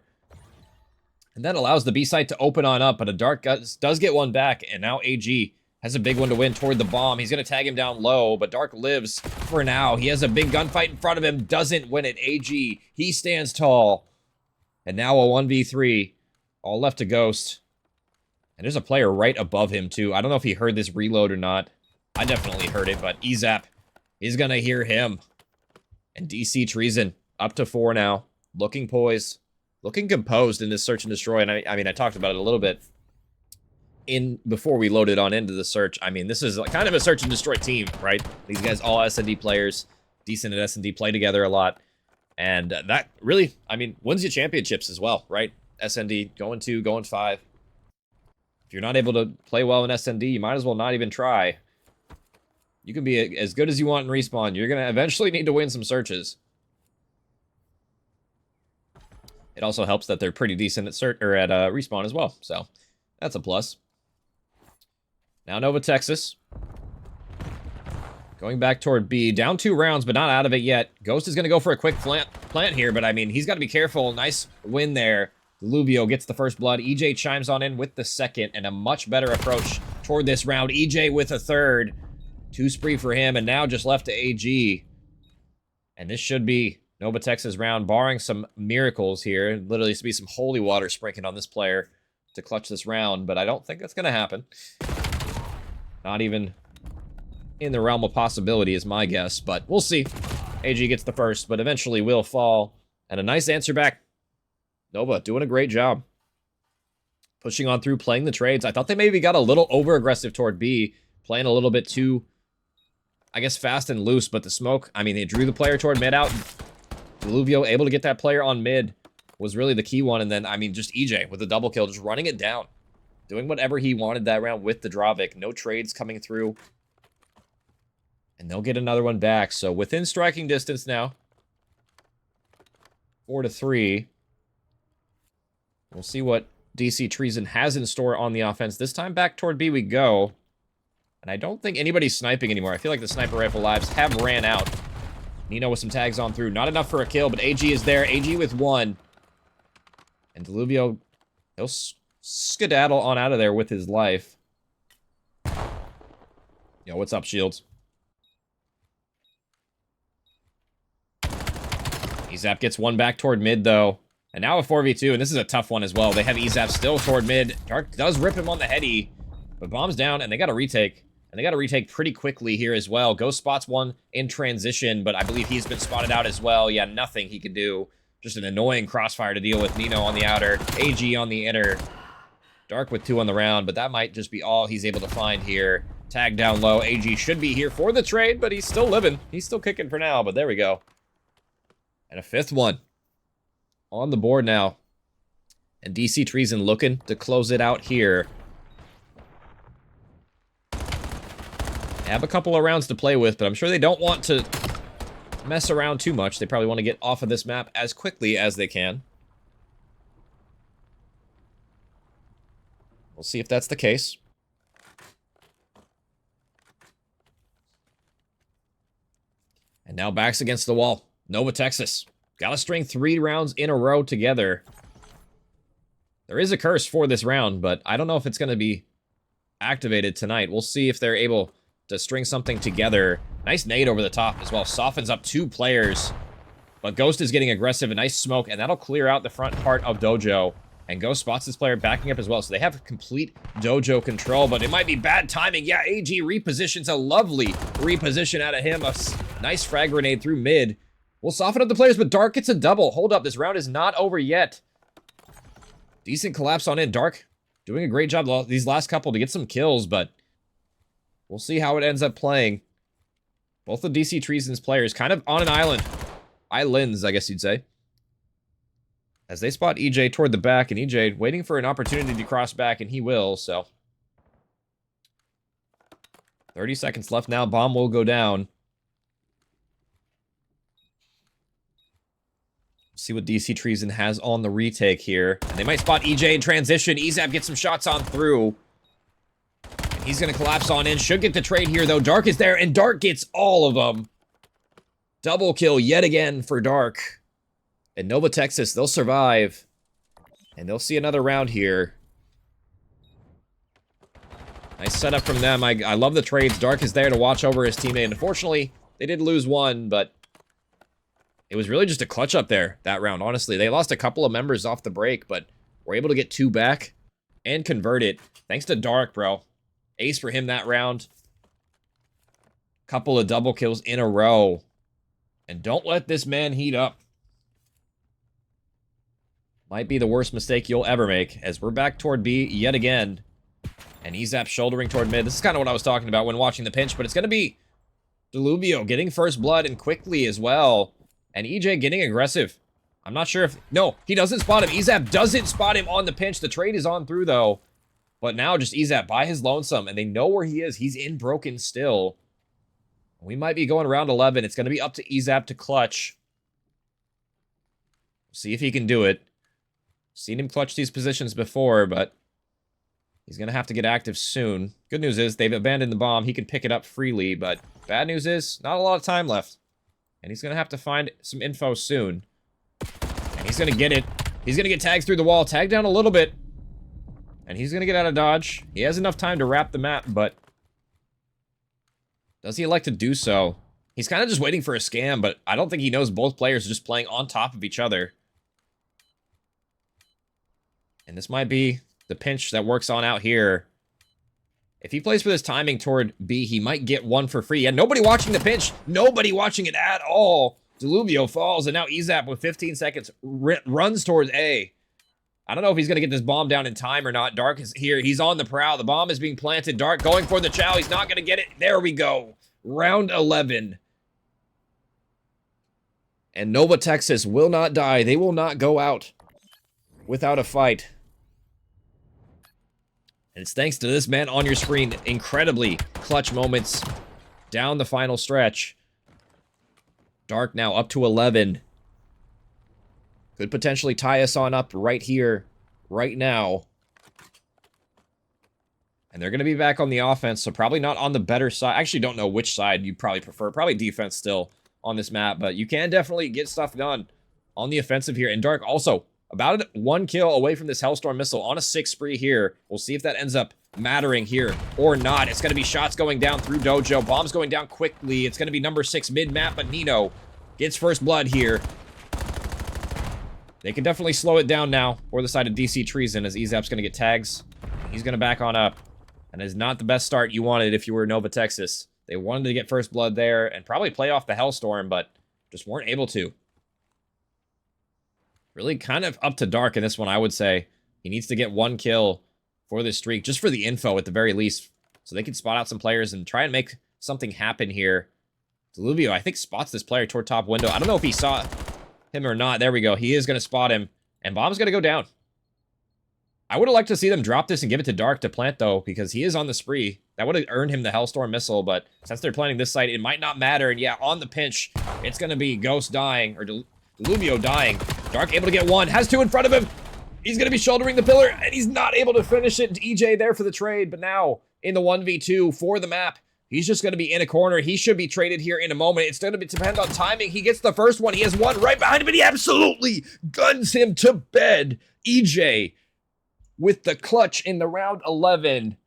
And that allows the B site to open on up. But a Dark does get one back. And now AG has a big one to win toward the bomb. He's going to tag him down low. But Dark lives for now. He has a big gunfight in front of him. Doesn't win it. AG. He stands tall. And now a 1v3. All left to Ghost. And there's a player right above him, too. I don't know if he heard this reload or not. I definitely heard it, but Ezap is going to hear him. And DC Treason up to 4 now. Looking poised. Looking composed in this search and destroy. And I mean, I talked about it a little bit before we loaded on into the search. I mean, this is kind of a search and destroy team, right? These guys all S&D players. Decent at S&D, play together a lot. And that really, I mean, wins you championships as well, right? S&D, going 2, going 5. If you're not able to play well in S&D, you might as well not even try. You can be as good as you want in Respawn. You're going to eventually need to win some searches. It also helps that they're pretty decent at Respawn as well. So, that's a plus. Now Nova Texas. Going back toward B. Down 2 rounds, but not out of it yet. Ghost is going to go for a quick plant here, but I mean, he's got to be careful. Nice win there. Deluvio gets the first blood. EJ chimes on in with the second, and a much better approach toward this round. EJ with a third. 2 spree for him, and now just left to AG. And this should be Nova Texas round, barring some miracles here. Literally, to be some holy water sprinkling on this player to clutch this round, but I don't think that's going to happen. Not even in the realm of possibility is my guess, but we'll see. AG gets the first, but eventually will fall. And a nice answer back. Nova doing a great job. Pushing on through, playing the trades. I thought they maybe got a little over-aggressive toward B, playing a little bit too, I guess, fast and loose, but the smoke, I mean, they drew the player toward mid out. Deluvio able to get that player on mid was really the key one, and then, I mean, just EJ with a double kill, just running it down. Doing whatever he wanted that round with the Dravik. No trades coming through. And they'll get another one back, so within striking distance now. 4-3. We'll see what DC Treason has in store on the offense. This time back toward B we go. And I don't think anybody's sniping anymore. I feel like the sniper rifle lives have ran out. Nino with some tags on through. Not enough for a kill, but AG is there. AG with 1. And Deluvio, he'll skedaddle on out of there with his life. Yo, what's up, Shields? Ezap gets 1 back toward mid, though. And now a 4v2, and this is a tough one as well. They have Ezap still toward mid. Dark does rip him on the heady, but bomb's down, and they got to retake. And they got to retake pretty quickly here as well. Ghost spots 1 in transition, but I believe he's been spotted out as well. Yeah, nothing he can do. Just an annoying crossfire to deal with. Nino on the outer, AG on the inner. Dark with 2 on the round, but that might just be all he's able to find here. Tag down low. AG should be here for the trade, but he's still living. He's still kicking for now, but there we go. And a 5th one on the board now. And DC Treason looking to close it out here. Have a couple of rounds to play with, but I'm sure they don't want to mess around too much. They probably want to get off of this map as quickly as they can. We'll see if that's the case. And now backs against the wall. Nova Texas. Got to string 3 rounds in a row together. There is a curse for this round, but I don't know if it's going to be activated tonight. We'll see if they're able to string something together. Nice nade over the top as well. Softens up 2 players. But Ghost is getting aggressive. A nice smoke, and that'll clear out the front part of Dojo. And Ghost spots this player backing up as well. So they have complete Dojo control, but it might be bad timing. Yeah, AG repositions, a lovely reposition out of him. A nice frag grenade through mid. We'll soften up the players, but Dark gets a double. Hold up, this round is not over yet. Decent collapse on in. Dark doing a great job these last couple to get some kills, but we'll see how it ends up playing. Both of DC Treason's players kind of on an island. Islands, I guess you'd say. As they spot EJ toward the back, and EJ waiting for an opportunity to cross back, and he will, so. 30 seconds left now. Bomb will go down. See what DC Treason has on the retake here. And they might spot EJ in transition. Ezap gets some shots on through. And he's going to collapse on in. Should get the trade here, though. Dark is there, and Dark gets all of them. Double kill yet again for Dark. And Nova Texas, they'll survive. And they'll see another round here. Nice setup from them. I love the trades. Dark is there to watch over his teammate. And unfortunately, they did lose one, but it was really just a clutch up there that round, honestly. They lost a couple of members off the break, but were able to get 2 back and convert it. Thanks to Dark, bro. Ace for him that round. Couple of double kills in a row. And don't let this man heat up. Might be the worst mistake you'll ever make, as we're back toward B yet again. And Ezap shouldering toward mid. This is kind of what I was talking about when watching the pinch, but it's going to be Deluvio getting first blood and quickly as well. And EJ getting aggressive. I'm not sure if... No, he doesn't spot him. Ezap doesn't spot him on the pinch. The trade is on through, though. But now just Ezap by his lonesome, and they know where he is. He's in Broken still. We might be going round 11. It's going to be up to Ezap to clutch. See if he can do it. Seen him clutch these positions before, but he's going to have to get active soon. Good news is they've abandoned the bomb. He can pick it up freely, but bad news is not a lot of time left. And he's going to have to find some info soon. And he's going to get it. He's going to get tagged through the wall. Tagged down a little bit. And he's going to get out of dodge. He has enough time to wrap the map, but does he elect to do so? He's kind of just waiting for a scam, but I don't think he knows both players are just playing on top of each other. And this might be the pinch that works on out here. If he plays for this timing toward B, he might get one for free. And nobody watching the pinch. Nobody watching it at all. Deluvio falls, and now Ezap with 15 seconds runs towards A. I don't know if he's going to get this bomb down in time or not. Dark is here. He's on the prowl. The bomb is being planted. Dark going for the chow. He's not going to get it. There we go. Round 11. And Nova Texas will not die. They will not go out without a fight. And it's thanks to this man on your screen. Incredibly clutch moments down the final stretch. Dark now up to 11. Could potentially tie us on up right here, right now. And they're going to be back on the offense, so probably not on the better side. I actually don't know which side you probably prefer. Probably defense still on this map, but you can definitely get stuff done on the offensive here. And Dark also about 1 kill away from this Hellstorm missile on a 6 spree here. We'll see if that ends up mattering here or not. It's going to be shots going down through Dojo. Bombs going down quickly. It's going to be number 6 mid-map, but Nino gets first blood here. They can definitely slow it down now for the side of DC Treason as Ezap's going to get tags. He's going to back on up. And it's not the best start you wanted if you were Nova Texas. They wanted to get first blood there and probably play off the Hellstorm, but just weren't able to. Really kind of up to Dark in this one, I would say. He needs to get 1 kill for this streak, just for the info at the very least, so they can spot out some players and try and make something happen here. Deluvio, I think, spots this player toward top window. I don't know if he saw him or not. There we go. He is going to spot him, and Bomb's going to go down. I would have liked to see them drop this and give it to Dark to plant, though, because he is on the spree. That would have earned him the Hellstorm missile, but since they're planting this site, it might not matter. And yeah, on the pinch, it's going to be Ghost dying, or Deluvio dying. Dark able to get 1, has 2 in front of him. He's going to be shouldering the pillar, and he's not able to finish it. EJ there for the trade, but now in the 1v2 for the map, he's just going to be in a corner. He should be traded here in a moment. It's going to depend on timing. He gets the first one. He has 1 right behind him, and he absolutely guns him to bed. EJ with the clutch in the round 11.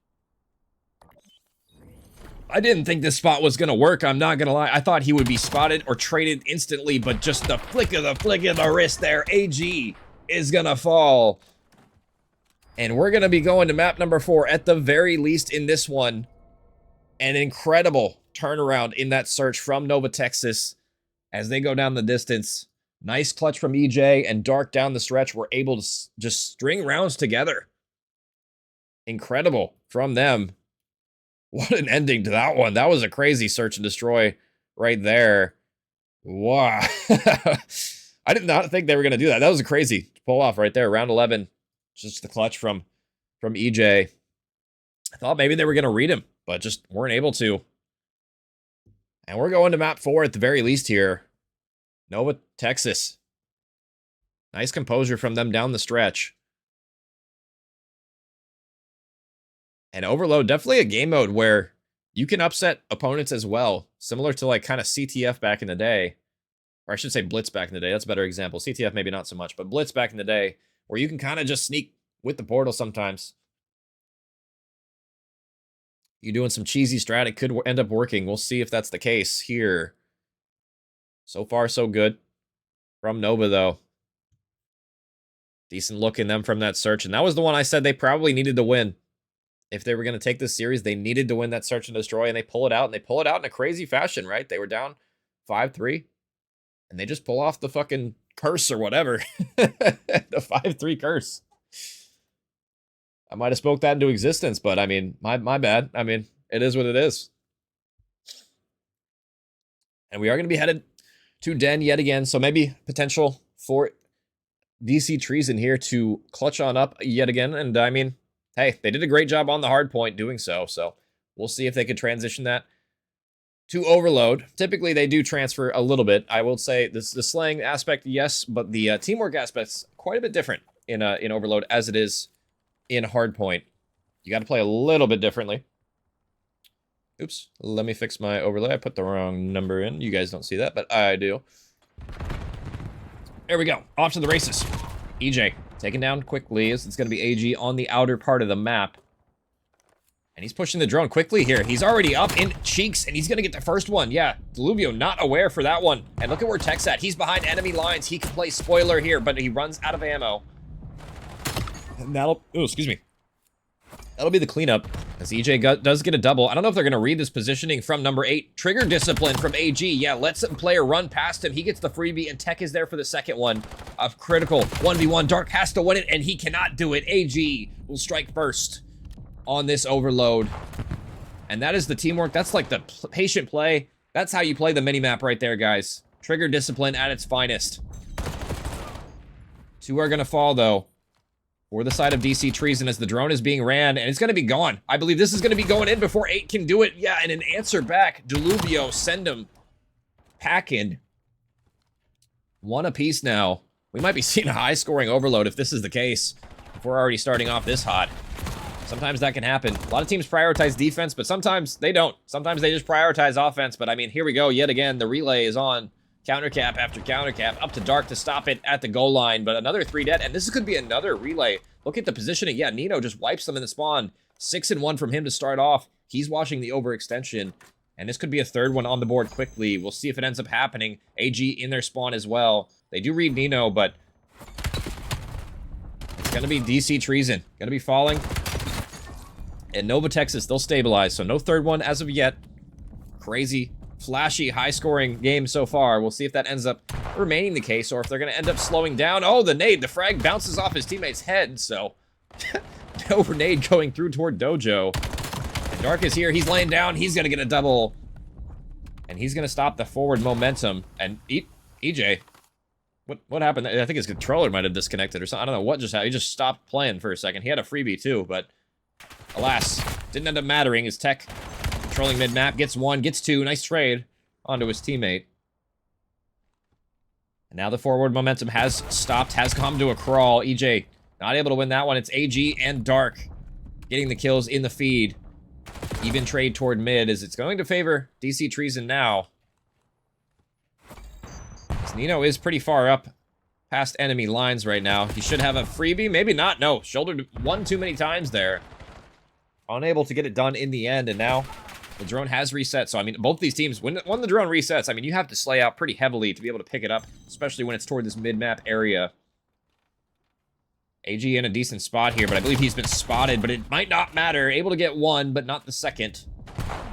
I didn't think this spot was going to work. I'm not going to lie. I thought he would be spotted or traded instantly, but just the flick of the wrist there. AG is going to fall. And we're going to be going to map number 4 at the very least in this one. An incredible turnaround in that search from Nova, Texas as they go down the distance. Nice clutch from EJ and Dark down the stretch. We're able to just string rounds together. Incredible from them. What an ending to that one. That was a crazy search and destroy right there. Wow. I did not think they were going to do that. That was a crazy pull off right there. Round 11. Just the clutch from EJ. I thought maybe they were going to read him, but just weren't able to. And we're going to map 4 at the very least here. Nova, Texas. Nice composure from them down the stretch. And Overload, definitely a game mode where you can upset opponents as well. Similar to like kind of CTF back in the day. Or I should say Blitz back in the day. That's a better example. CTF maybe not so much, but Blitz back in the day where you can kind of just sneak with the portal sometimes. You doing some cheesy strat, it could end up working. We'll see if that's the case here. So far, so good. From Nova, though. Decent look in them from that search. And that was the one I said they probably needed to win. If they were going to take this series, they needed to win that search and destroy, and they pull it out, and they pull it out in a crazy fashion, right? They were down 5-3, and they just pull off the fucking curse or whatever. The 5-3 curse. I might have spoke that into existence, but I mean, my bad. I mean, it is what it is. And we are going to be headed to Den yet again, so maybe potential for DC Treason here to clutch on up yet again, and I mean, hey, they did a great job on the hard point doing so, so we'll see if they could transition that to Overload. Typically, they do transfer a little bit. I will say the slaying aspect, yes, but the teamwork aspect's quite a bit different in Overload as it is in hard point. You got to play a little bit differently. Oops, let me fix my overlay. I put the wrong number in. You guys don't see that, but I do. There we go. Off to the races. EJ. Taken down quickly as it's going to be AG on the outer part of the map. And he's pushing the drone quickly here. He's already up in cheeks, and he's going to get the first one. Yeah, Deluvio not aware for that one. And look at where Tech's at. He's behind enemy lines. He can play spoiler here, but he runs out of ammo. And that'll... Oh, excuse me. That'll be the cleanup, as EJ does get a double. I don't know if they're going to read this positioning from number 8. Trigger discipline from AG. Yeah, let some player run past him. He gets the freebie, and Tech is there for the second one. A critical 1v1. Dark has to win it, and he cannot do it. AG will strike first on this Overload. And that is the teamwork. That's like the patient play. That's how you play the minimap right there, guys. Trigger discipline at its finest. 2 are going to fall, though. For the side of DC Treason as the drone is being ran, and it's going to be gone. I believe this is going to be going in before 8 can do it. Yeah, and an answer back. Deluvio, send him packing. 1 apiece now. We might be seeing a high-scoring Overload if this is the case. If we're already starting off this hot. Sometimes that can happen. A lot of teams prioritize defense, but sometimes they don't. Sometimes they just prioritize offense, but I mean, here we go yet again. The relay is on. Countercap after countercap, up to Dark to stop it at the goal line, but another 3 dead, and this could be another relay. Look at the positioning. Yeah, Nino just wipes them in the spawn. 6-1 from him to start off. He's watching the overextension, and this could be a 3rd one on the board quickly. We'll see if it ends up happening. AG in their spawn as well. They do read Nino, but it's going to be DC Treason. Going to be falling. And Nova, Texas, they'll stabilize, so no 3rd one as of yet. Crazy, flashy, high-scoring game so far. We'll see if that ends up remaining the case, or if they're going to end up slowing down. Oh, the nade. The frag bounces off his teammate's head, so no nade going through toward Dojo. And Dark is here. He's laying down. He's going to get a double. And he's going to stop the forward momentum. And EJ, what happened? I think his controller might have disconnected or something. I don't know what just happened. He just stopped playing for a second. He had a freebie too, but alas, didn't end up mattering. His Tech controlling mid-map, gets 1, gets 2, nice trade onto his teammate. And now the forward momentum has stopped, has come to a crawl. EJ not able to win that one. It's AG and Dark getting the kills in the feed. Even trade toward mid as it's going to favor DC Treason now. As Nino is pretty far up past enemy lines right now. He should have a freebie, maybe not. No, shouldered 1 too many times there. Unable to get it done in the end, and now The drone has reset, so I mean, both these teams, when the drone resets, I mean, you have to slay out pretty heavily to be able to pick it up, especially when it's toward this mid-map area. AG in a decent spot here, but I believe he's been spotted, but it might not matter. Able to get one, but not the second.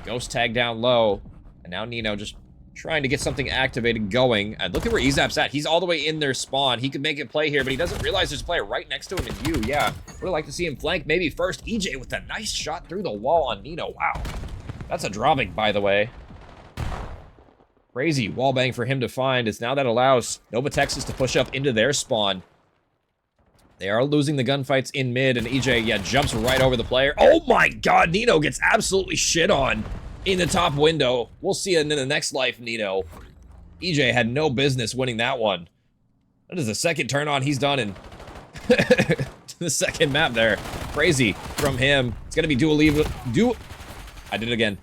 Ghost tag down low, and now Nino just trying to get something activated going. And look at where Ezap's at. He's all the way in their spawn. He could make it play here, but he doesn't realize there's a player right next to him and you. Yeah, would like to see him flank maybe first. EJ with a nice shot through the wall on Nino. Wow. That's a drawing, by the way. Crazy wallbang for him to find, as now that allows Nova Texas to push up into their spawn. They are losing the gunfights in mid, and EJ, yeah, jumps right over the player. Oh my god, Nino gets absolutely shit on in the top window. We'll see it in the next life, Nino. EJ had no business winning that one. That is the second turn on he's done in the second map there. Crazy from him. It's gonna be I did it again.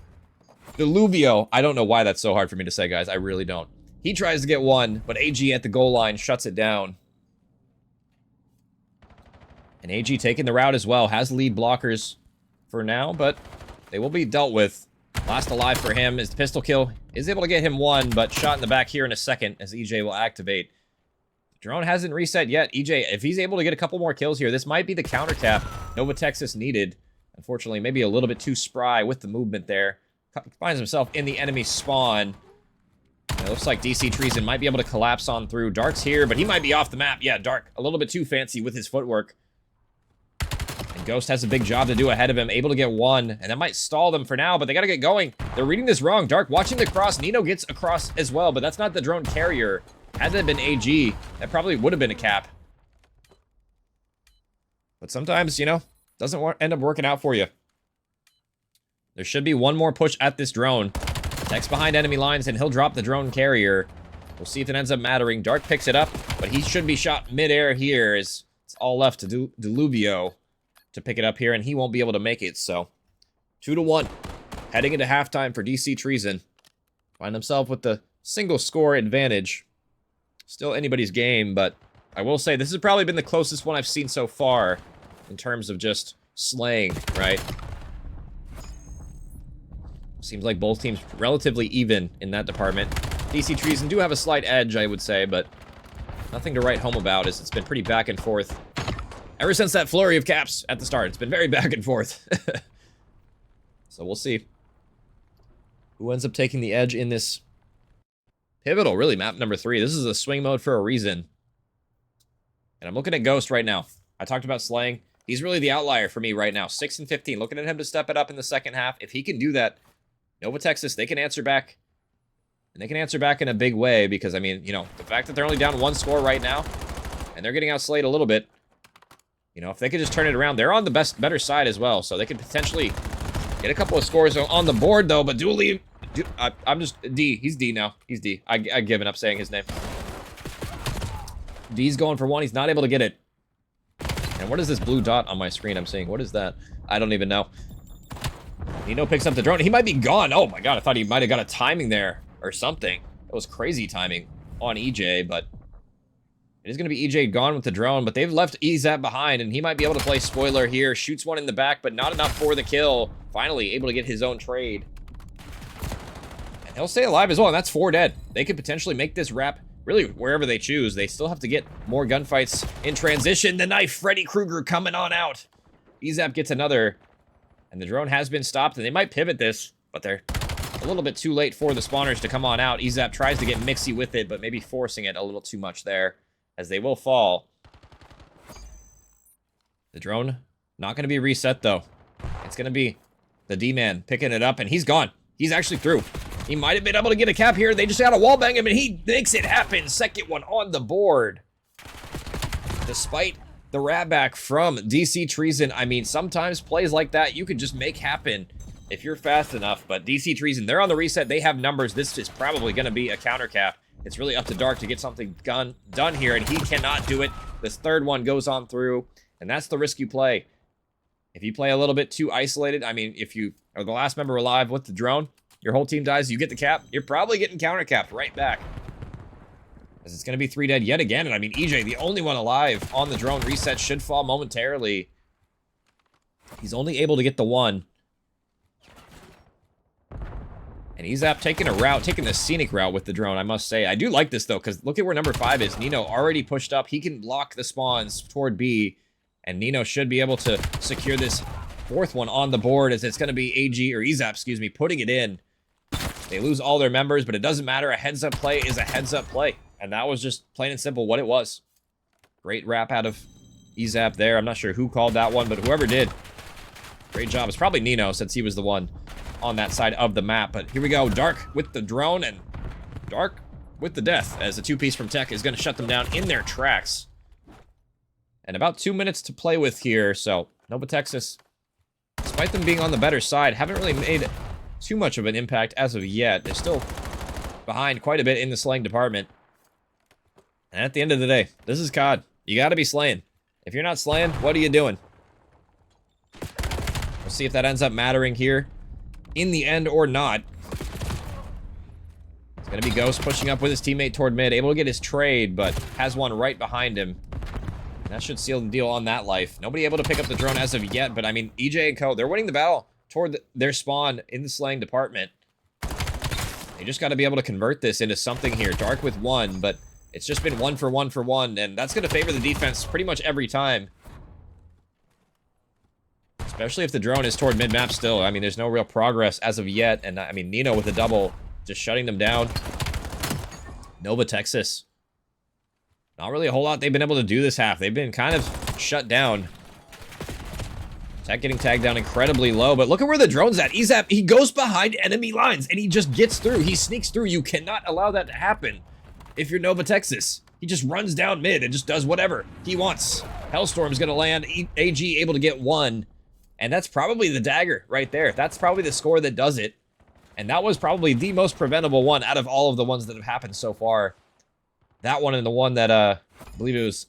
Deluvio. I don't know why that's so hard for me to say, guys. I really don't. He tries to get one, but AG at the goal line shuts it down. And AG taking the route as well. Has lead blockers for now, but they will be dealt with. Last alive for him is the pistol kill. Is able to get him one, but shot in the back here in a second as EJ will activate. Drone hasn't reset yet. EJ, if he's able to get a couple more kills here, this might be the counter cap Nova Texas needed. Unfortunately, maybe a little bit too spry with the movement there. Finds himself in the enemy spawn. And it looks like DC Treason might be able to collapse on through. Dark's here, but he might be off the map. Yeah, Dark, a little bit too fancy with his footwork. And Ghost has a big job to do ahead of him. Able to get one, and that might stall them for now, but they gotta get going. They're reading this wrong. Dark watching the cross. Nino gets across as well, but that's not the drone carrier. Had that been AG, that probably would have been a cap. But sometimes, you know, doesn't end up working out for you. There should be one more push at this drone. Tex behind enemy lines, and he'll drop the drone carrier. We'll see if it ends up mattering. Dark picks it up, but he should be shot midair here. As it's all left to Deluvio to pick it up here, and he won't be able to make it. So 2-1, heading into halftime for DC Treason. Find himself with the single score advantage. Still anybody's game, but I will say this has probably been the closest one I've seen so far in terms of just slaying, right? Seems like both teams relatively even in that department. DC Treason do have a slight edge, I would say, but nothing to write home about, as it's been pretty back and forth. Ever since that flurry of caps at the start, it's been very back and forth. So we'll see who ends up taking the edge in this pivotal, really, map number 3. This is a swing mode for a reason. And I'm looking at Ghost right now. I talked about slaying. He's really the outlier for me right now. 6 and 15. Looking at him to step it up in the second half. If he can do that, Nova Texas, they can answer back. And they can answer back in a big way because, I mean, you know, the fact that they're only down 1 score right now, and they're getting outslayed a little bit, you know, if they could just turn it around, they're on the better side as well. So they could potentially get a couple of scores on the board, though. But I'm just D. He's D now. He's D. I've given up saying his name. D's going for one. He's not able to get it. And what is this blue dot on my screen I'm seeing? What is that? I don't even know. Nino picks up the drone. He might be gone. Oh my god, I thought he might have got a timing there or something. That was crazy timing on EJ, but it is going to be EJ gone with the drone, but they've left Ezap behind, and he might be able to play spoiler here. Shoots one in the back, but not enough for the kill. Finally able to get his own trade. And he'll stay alive as well, and that's 4 dead. They could potentially make this wrap really wherever they choose. They still have to get more gunfights in transition. The knife, Freddy Krueger coming on out. Ezap gets another, and the drone has been stopped, and they might pivot this, but they're a little bit too late for the spawners to come on out. Ezap tries to get mixy with it, but maybe forcing it a little too much there, as they will fall. The drone not going to be reset, though. It's going to be the D-man picking it up, and he's gone. He's actually through. He might have been able to get a cap here. They just got a wallbang him, and he makes it happen. Second one on the board. Despite the ratback from DC Treason, I mean, sometimes plays like that you could just make happen if you're fast enough. But DC Treason, they're on the reset. They have numbers. This is probably going to be a counter cap. It's really up to Dark to get something done here, and he cannot do it. This third one goes on through, and that's the risk you play. If you play a little bit too isolated, I mean, if you are the last member alive with the drone, your whole team dies, you get the cap, you're probably getting counter-capped right back. As it's going to be 3 dead yet again, and I mean, EJ, the only one alive on the drone reset, should fall momentarily. He's only able to get the one. And he's up taking a route, taking the scenic route with the drone, I must say. I do like this, though, because look at where number 5 is. Nino already pushed up. He can block the spawns toward B, and Nino should be able to secure this 4th one on the board, as it's going to be AG, or EZAP, excuse me, putting it in. They lose all their members, but it doesn't matter. A heads-up play is a heads-up play, and that was just plain and simple what it was. Great wrap out of EZAP there. I'm not sure who called that one, but whoever did, great job. It's probably Nino, since he was the one on that side of the map. But here we go. Dark with the drone and Dark with the death, as the 2-piece from Tech is going to shut them down in their tracks. And about 2 minutes to play with here. So Nova Texas, despite them being on the better side, haven't really made too much of an impact as of yet. They're still behind quite a bit in the slaying department. And at the end of the day, this is COD. You got to be slaying. If you're not slaying, what are you doing? We'll see if that ends up mattering here in the end or not. It's going to be Ghost pushing up with his teammate toward mid, able to get his trade, but has one right behind him. And that should seal the deal on that life. Nobody able to pick up the drone as of yet, but I mean, EJ and Co, they're winning the battle toward their spawn in the slaying department. They just got to be able to convert this into something here. Dark with 1, but it's just been 1 for 1 for 1, and that's going to favor the defense pretty much every time. Especially if the drone is toward mid-map still. I mean, there's no real progress as of yet. And, I mean, Nino with the double, just shutting them down. Nova Texas. Not really a whole lot they've been able to do this half. They've been kind of shut down. Tech getting tagged down incredibly low. But look at where the drone's at. He goes behind enemy lines, and he just gets through. He sneaks through. You cannot allow that to happen if you're Nova Texas. He just runs down mid and just does whatever he wants. Hellstorm's going to land. AG able to get 1. And that's probably the dagger right there. That's probably the score that does it. And that was probably the most preventable one out of all of the ones that have happened so far. That one and the one that, I believe it was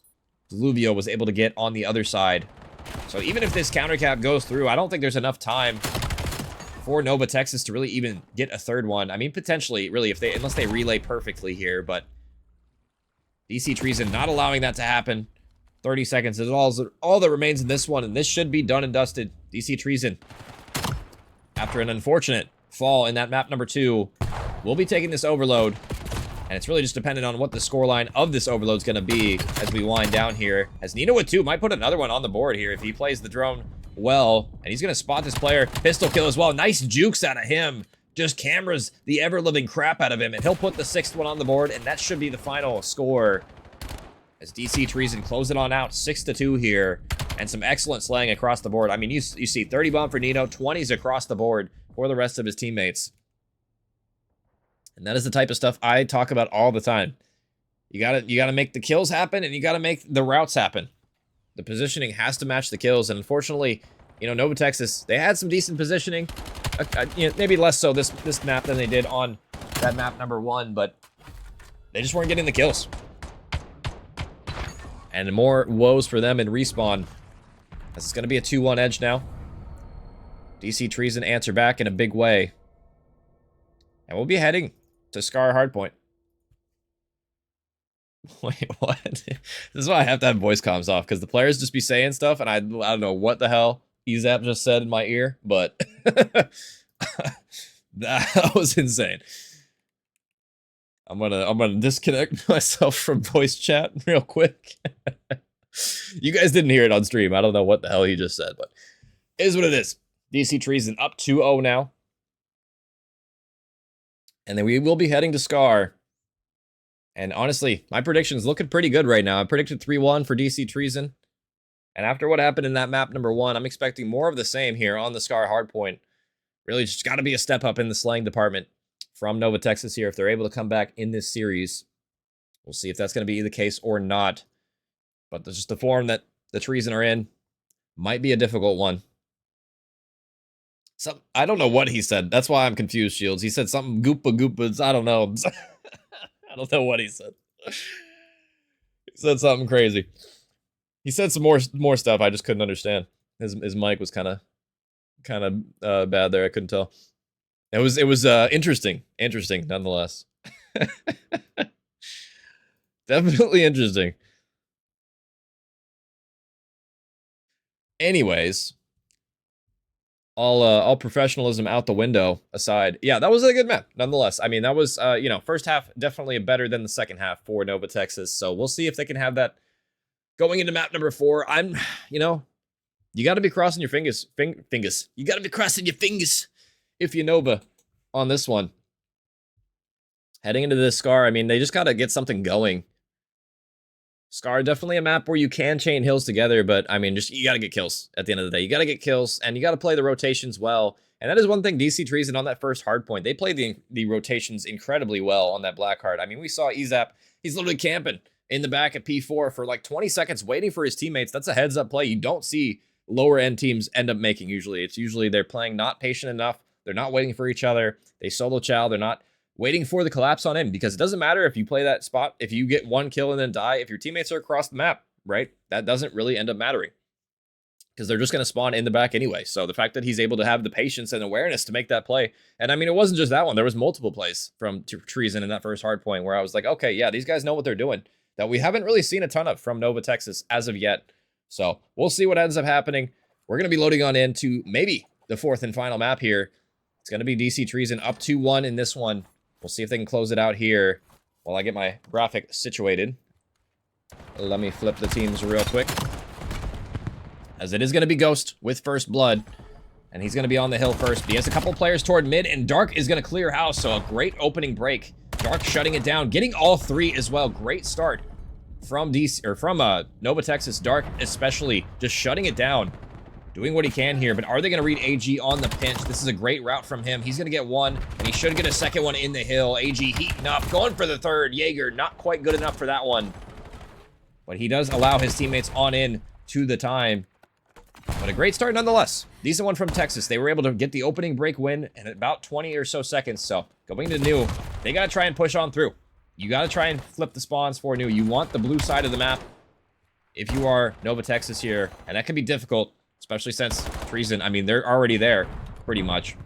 Deluvio was able to get on the other side. So even if this counter cap goes through, I don't think there's enough time for Nova Texas to really even get a 3rd one. I mean, potentially, really, unless they relay perfectly here, but DC Treason not allowing that to happen. 30 seconds is all that remains in this one, and this should be done and dusted. DC Treason, after an unfortunate fall in that map number 2, will be taking this overload, and it's really just dependent on what the scoreline of this overload is going to be as we wind down here. As Nino with 2 might put another one on the board here if he plays the drone well, and he's going to spot this player. Pistol kill as well. Nice jukes out of him. Just cameras the ever-living crap out of him, and he'll put the 6th one on the board, and that should be the final score. As DC Treason close it on out, 6-2 here, and some excellent slaying across the board. I mean, you see 30 bomb for Nino, 20s across the board for the rest of his teammates. And that is the type of stuff I talk about all the time. You gotta make the kills happen, and you gotta make the routes happen. The positioning has to match the kills, and unfortunately, you know, Nova Texas, they had some decent positioning. You know, maybe less so this map than they did on that map number 1, but they just weren't getting the kills. And more woes for them in respawn. This is going to be a 2-1 edge now. DC Treason answer back in a big way. And we'll be heading to Scar Hardpoint. Wait, what? This is why I have to have voice comms off, because the players just be saying stuff, and I don't know what the hell EZAP just said in my ear, but that was insane. I'm gonna disconnect myself from voice chat real quick. You guys didn't hear it on stream. I don't know what the hell he just said, but it is what it is. DC Treason up 2-0 now. And then we will be heading to Scar. And honestly, my prediction is looking pretty good right now. I predicted 3-1 for DC Treason. And after what happened in that map number 1, I'm expecting more of the same here on the Scar Hardpoint. Really just got to be a step up in the slaying department from Nova Texas here if they're able to come back in this series. We'll see if that's going to be the case or not. But just the form that the Treason are in might be a difficult one. I don't know what he said. That's why I'm confused, Shields. He said something goopa. I don't know. I don't know what he said. He said something crazy. He said some more stuff I just couldn't understand. His mic was kind of bad there. I couldn't tell. It was interesting nonetheless. Definitely interesting. Anyways, all professionalism out the window aside, yeah, that was a good map nonetheless. I mean, that was you know, first half definitely better than the second half for Nova Texas. So we'll see if they can have that going into map number 4. I'm, you know, you got to be crossing your fingers. You got to be crossing your fingers if you Nova on this one. Heading into this Scar, I mean, they just got to get something going. Scar, definitely a map where you can chain hills together, but I mean, just you got to get kills at the end of the day. You got to get kills, and you got to play the rotations well. And that is one thing DC Treason on that first hard point. They played the rotations incredibly well on that black card. I mean, we saw Ezap. He's literally camping in the back at P4 for like 20 seconds waiting for his teammates. That's a heads-up play you don't see lower-end teams end up making usually. It's usually they're playing not patient enough. They're not waiting for each other. They solo chow. They're not waiting for the collapse on him, because it doesn't matter if you play that spot, if you get one kill and then die, if your teammates are across the map, right? That doesn't really end up mattering, because they're just going to spawn in the back anyway. So the fact that he's able to have the patience and awareness to make that play, and I mean, it wasn't just that one. There was multiple plays from Treason in that first hard point where I was like, okay, yeah, these guys know what they're doing, that we haven't really seen a ton of from Nova Texas as of yet. So we'll see what ends up happening. We're going to be loading on into maybe the 4th and final map here. It's going to be DC Treason up 2-1 in this one. We'll see if they can close it out here while I get my graphic situated. Let me flip the teams real quick, as it is going to be Ghost with first blood, and he's going to be on the hill first. But he has a couple players toward mid, and Dark is going to clear house, so a great opening break. Dark shutting it down, getting all 3 as well. Great start from DC, or from Nova Texas. Dark especially just shutting it down, doing what he can here. But are they going to read AG on the pinch? This is a great route from him. He's going to get one, and he should get a second one in the hill. AG heating up, going for the third. Jaeger not quite good enough for that one, but he does allow his teammates on in to the time. But a great start nonetheless. Decent one from Texas. They were able to get the opening break win in about 20 or so seconds. So going to New, they got to try and push on through. You got to try and flip the spawns for New. You want the blue side of the map if you are Nova Texas here, and that can be difficult, especially since Treason, I mean, they're already there, pretty much.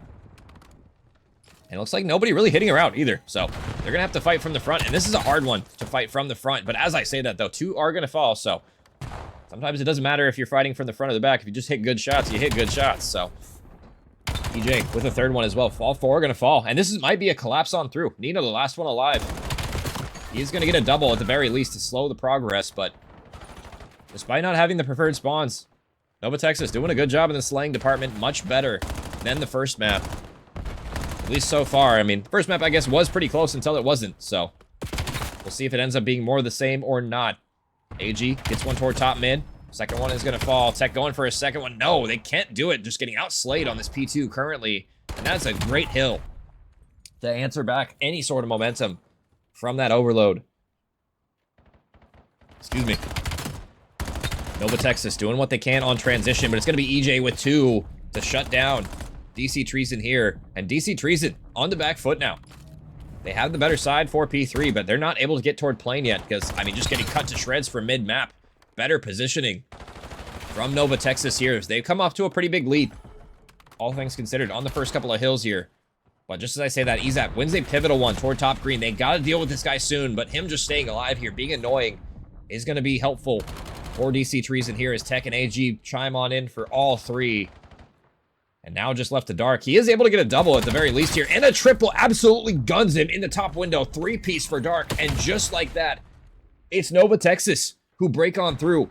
And it looks like nobody really hitting her out either. So they're going to have to fight from the front. And this is a hard one to fight from the front. But as I say that, though, 2 are going to fall. So sometimes it doesn't matter if you're fighting from the front or the back. If you just hit good shots, you hit good shots. So EJ with a third one as well. All 4 are going to fall. And this might be a collapse on through. Nino, the last one alive. He's going to get a double at the very least to slow the progress. But despite not having the preferred spawns, Nova Texas doing a good job in the slaying department. Much better than the first map. At least so far. I mean, the first map, I guess, was pretty close until it wasn't. So we'll see if it ends up being more the same or not. AG gets one toward top mid. Second one is going to fall. Tech going for a second one. No, they can't do it. Just getting outslayed on this P2 currently. And that's a great hill to answer back any sort of momentum from that overload. Excuse me. Nova Texas doing what they can on transition, but it's going to be EJ with 2 to shut down DC Treason here. And DC Treason on the back foot now. They have the better side for P3, but they're not able to get toward plane yet because, I mean, just getting cut to shreds for mid-map. Better positioning from Nova Texas here as they've come off to a pretty big lead, all things considered, on the first couple of hills here. But just as I say that, Ezap wins a pivotal one toward top green. They got to deal with this guy soon, but him just staying alive here, being annoying, is going to be helpful for DC Treason here as Tech and AG chime on in for all 3. And now just left to Dark. He is able to get a double at the very least here. And a triple absolutely guns him in the top window. 3-piece for Dark. And just like that, it's Nova Texas who break on through.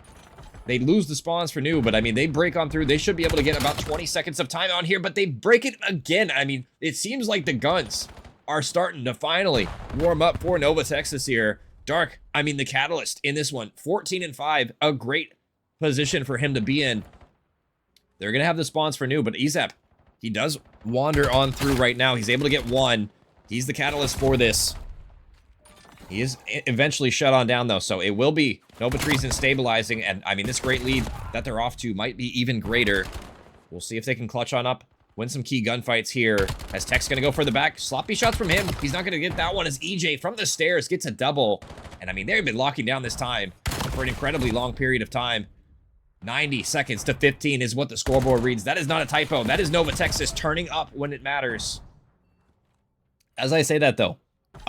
They lose the spawns for New, but I mean, they break on through. They should be able to get about 20 seconds of time on here, but they break it again. I mean, it seems like the guns are starting to finally warm up for Nova Texas here. Dark, I mean, the catalyst in this one, 14-5, a great position for him to be in. They're going to have the spawns for New, but Ezap, he does wander on through right now. He's able to get 1. He's the catalyst for this. He is eventually shut on down, though, so it will be Nova Treason stabilizing, and, I mean, this great lead that they're off to might be even greater. We'll see if they can clutch on up, win some key gunfights here, as Tech's going to go for the back. Sloppy shots from him. He's not going to get that one as EJ from the stairs gets a double. And, I mean, they've been locking down this time for an incredibly long period of time. 90 seconds to 15 is what the scoreboard reads. That is not a typo. That is Nova Texas turning up when it matters. As I say that, though,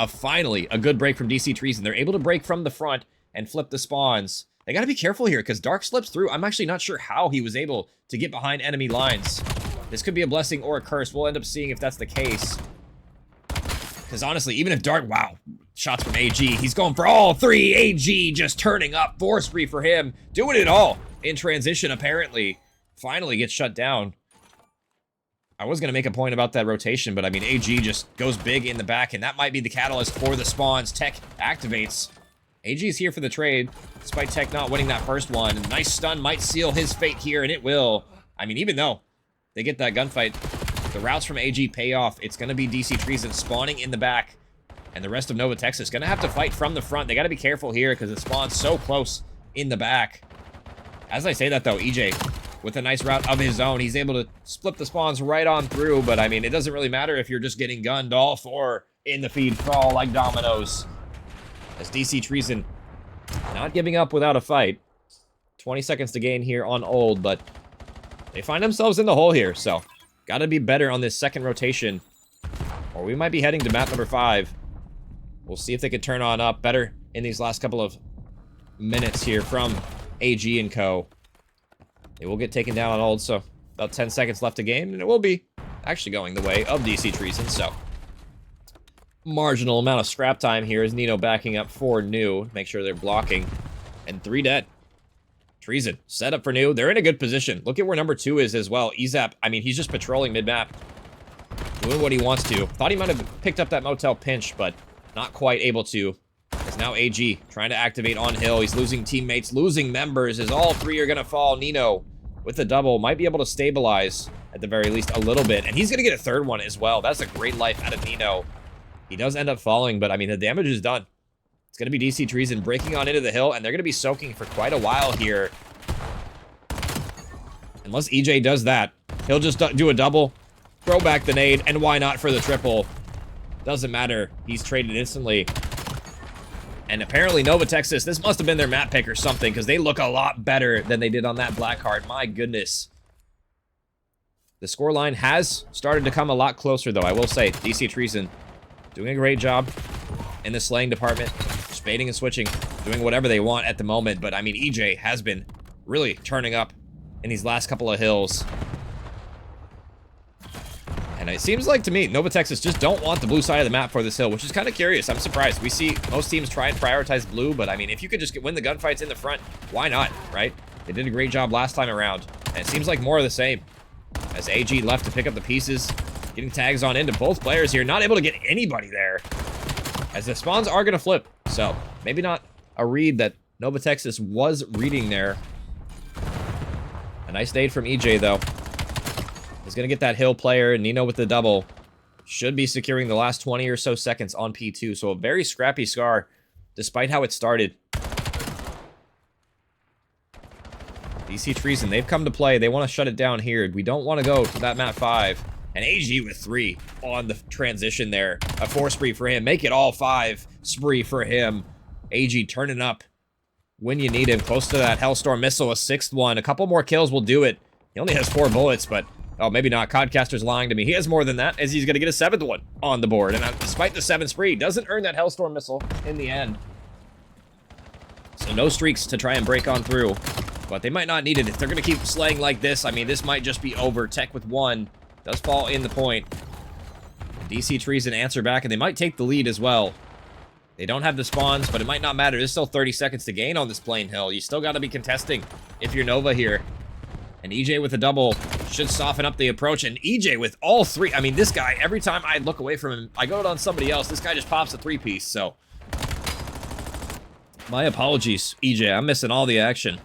finally a good break from DC Treason. They're able to break from the front and flip the spawns. They got to be careful here because Dark slips through. I'm actually not sure how he was able to get behind enemy lines. This could be a blessing or a curse. We'll end up seeing if that's the case. Because honestly, even if Dark, wow, shots from AG. He's going for all three. AG just turning up. 4 spree for him. Doing it all in transition, apparently. Finally gets shut down. I was going to make a point about that rotation, but I mean, AG just goes big in the back, and that might be the catalyst for the spawns. Tech activates. AG is here for the trade, despite Tech not winning that first one. Nice stun might seal his fate here, and it will. I mean, even though they get that gunfight, the routes from AG pay off. It's going to be DC Treason spawning in the back, and the rest of Nova Texas going to have to fight from the front. They got to be careful here because it spawns so close in the back. As I say that, though, EJ, with a nice route of his own, he's able to split the spawns right on through, but I mean, it doesn't really matter if you're just getting gunned. All 4 in the feed fall like dominoes. As DC Treason not giving up without a fight. 20 seconds to gain here on Old, but they find themselves in the hole here, so gotta be better on this second rotation, or we might be heading to map number 5. We'll see if they can turn on up better in these last couple of minutes here from AG and co. They will get taken down on Old, so about 10 seconds left to game, and it will be actually going the way of DC Treason, so marginal amount of scrap time here as Nino backing up for New. Make sure they're blocking, and 3 dead. Treason set up for New. They're in a good position. Look at where number 2 is as well. Ezap, I mean, he's just patrolling mid-map, doing what he wants to. Thought he might have picked up that motel pinch, but not quite able to. As now AG trying to activate on hill. He's losing teammates, losing members, as all 3 are going to fall. Nino with the double might be able to stabilize at the very least a little bit, and he's going to get a 3rd one as well. That's a great life out of Nino. He does end up falling, but I mean, the damage is done. It's going to be DC Treason breaking on into the hill, and they're going to be soaking for quite a while here. Unless EJ does that, he'll just do a double, throw back the nade, and why not for the triple? Doesn't matter. He's traded instantly. And apparently Nova Texas, this must have been their map pick or something, because they look a lot better than they did on that black card. My goodness. The scoreline has started to come a lot closer, though, I will say. DC Treason doing a great job in the slaying department, spading and switching, doing whatever they want at the moment. But I mean, EJ has been really turning up in these last couple of hills. And it seems like to me, Nova Texas just don't want the blue side of the map for this hill, which is kind of curious. I'm surprised. We see most teams try and prioritize blue, but I mean, if you could just win the gunfights in the front, why not, right? They did a great job last time around, and it seems like more of the same. As AG left to pick up the pieces, getting tags on into both players here, not able to get anybody there. As the spawns are going to flip, so maybe not a read that Nova Texas was reading there. A nice nade from EJ, though. He's going to get that hill player. Nino with the double. Should be securing the last 20 or so seconds on P2. So a very scrappy Scar, despite how it started. DC Treason, they've come to play. They want to shut it down here. We don't want to go to that map 5. And AG with 3 on the transition there. A 4 spree for him. Make it all 5 spree for him. AG turning up when you need him. Close to that Hellstorm missile. A 6th one. A couple more kills will do it. He only has 4 bullets, but oh, maybe not. Codcaster's lying to me. He has more than that, as he's going to get a 7th one on the board. And despite the 7 spree, doesn't earn that Hellstorm missile in the end. So no streaks to try and break on through. But they might not need it. If they're going to keep slaying like this, I mean, this might just be over. Tech with 1. Does fall in the point. DC Treason answer back, and they might take the lead as well. They don't have the spawns, but it might not matter. There's still 30 seconds to gain on this plain hill. You still got to be contesting if you're Nova here. And EJ with a double should soften up the approach. And EJ with all 3. I mean, this guy, every time I look away from him, I go on somebody else. This guy just pops a 3-piece, so my apologies, EJ. I'm missing all the action.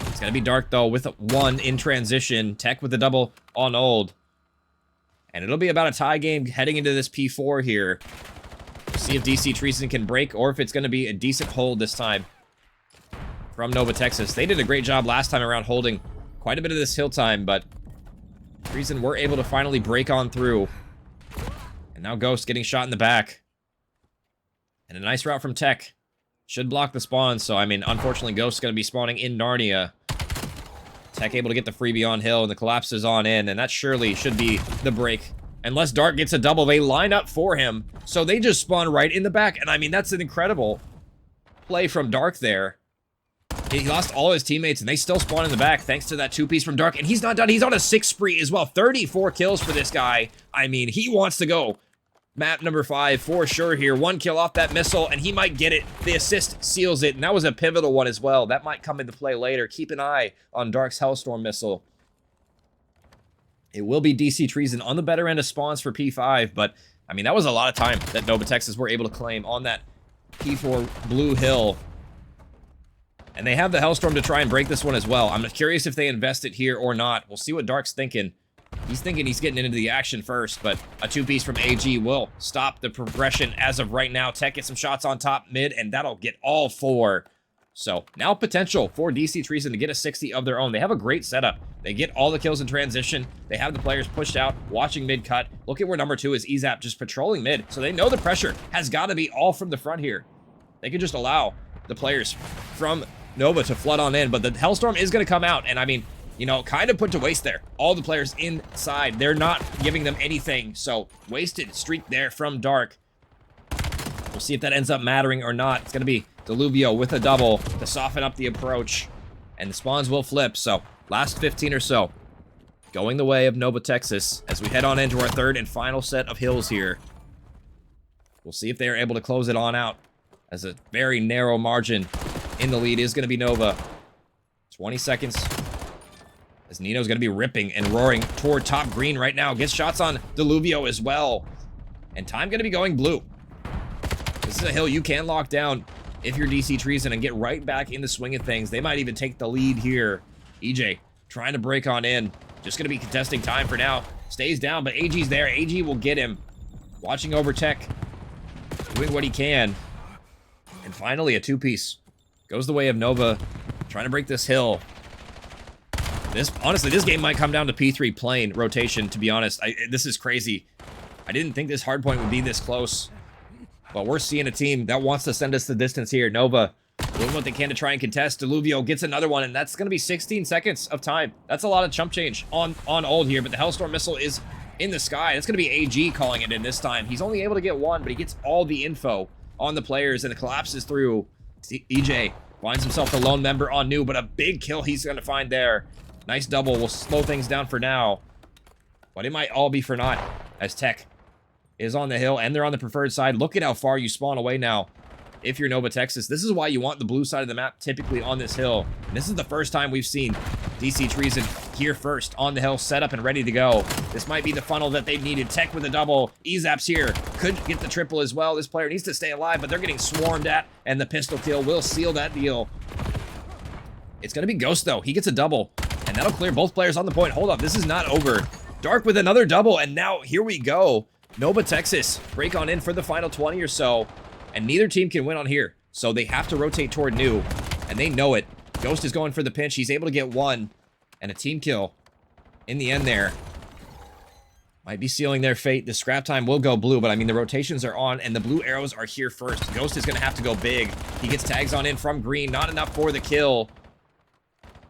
It's going to be Dark, though, with 1 in transition. Tech with the double on Old. And it'll be about a tie game heading into this P4 here. We'll see if DC Treason can break, or if it's going to be a decent hold this time from Nova Texas. They did a great job last time around holding quite a bit of this hill time, but Treason were able to finally break on through. And now Ghost getting shot in the back. And a nice route from Tech. Should block the spawn, so I mean, unfortunately, Ghost's going to be spawning in Narnia. Tech able to get the freebie on hill, and the collapse is on in, and that surely should be the break. Unless Dark gets a double, they line up for him, so they just spawn right in the back, and I mean, that's an incredible play from Dark there. He lost all his teammates, and they still spawn in the back thanks to that two-piece from Dark. And he's not done. He's on a 6 spree as well. 34 kills for this guy. I mean, he wants to go map number 5 for sure here. 1 kill off that missile, and he might get it. The assist seals it, and that was a pivotal one as well. That might come into play later. Keep an eye on Dark's Hellstorm missile. It will be DC Treason on the better end of spawns for P5, but, I mean, that was a lot of time that Nova Texas were able to claim on that P4 Blue Hill. And they have the Hellstorm to try and break this one as well. I'm curious if they invest it here or not. We'll see what Dark's thinking. He's thinking he's getting into the action first, but a two-piece from AG will stop the progression as of right now. Tech gets some shots on top mid, and that'll get all 4. So now potential for DC Treason to get a 60 of their own. They have a great setup. They get all the kills in transition. They have the players pushed out, watching mid cut. Look at where number 2 is, EZAP just patrolling mid. So they know the pressure has got to be all from the front here. They can just allow the players from Nova to flood on in, but the Hellstorm is going to come out, and I mean, you know, kind of put to waste there. All the players inside, they're not giving them anything, so wasted streak there from Dark. We'll see if that ends up mattering or not. It's going to be Deluvio with a double to soften up the approach, and the spawns will flip, so last 15 or so going the way of Nova Texas as we head on into our 3rd and final set of hills here. We'll see if they are able to close it on out, as a very narrow margin in the lead is going to be Nova. 20 seconds. As Nino's going to be ripping and roaring toward top green right now. Gets shots on Deluvio as well. And time going to be going blue. This is a hill you can lock down if you're DC Treason and get right back in the swing of things. They might even take the lead here. EJ trying to break on in. Just going to be contesting time for now. Stays down, but AG's there. AG will get him. Watching over Tech. Doing what he can. And finally, a two-piece. Goes the way of Nova, trying to break this hill. Honestly, this game might come down to P3 plane rotation, to be honest. This is crazy. I didn't think this hardpoint would be this close. But we're seeing a team that wants to send us the distance here. Nova doing what they can to try and contest. Deluvio gets another one, and that's going to be 16 seconds of time. That's a lot of chump change on old here, but the Hellstorm missile is in the sky. That's going to be AG calling it in this time. He's only able to get 1, but he gets all the info on the players, and it collapses through. EJ finds himself a lone member on new, but a big kill he's going to find there. Nice double. Will slow things down for now, but it might all be for naught as Tech is on the hill, and they're on the preferred side. Look at how far you spawn away now if you're Nova Texas. This is why you want the blue side of the map typically on this hill. And this is the first time we've seen DC Treason here first on the hill, set up and ready to go. This might be the funnel that they've needed. Tech with a double. EZAP's here. Could get the triple as well. This player needs to stay alive, but they're getting swarmed at, and the pistol kill will seal that deal. It's going to be Ghost, though. He gets a double, and that'll clear both players on the point. Hold up. This is not over. Dark with another double, and now here we go. Nova Texas break on in for the final 20 or so, and neither team can win on here, so they have to rotate toward new, and they know it. Ghost is going for the pinch. He's able to get 1, and a team kill in the end there. Might be sealing their fate. The scrap time will go blue, but I mean, the rotations are on, and the blue arrows are here first. Ghost is going to have to go big. He gets tags on in from green. Not enough for the kill.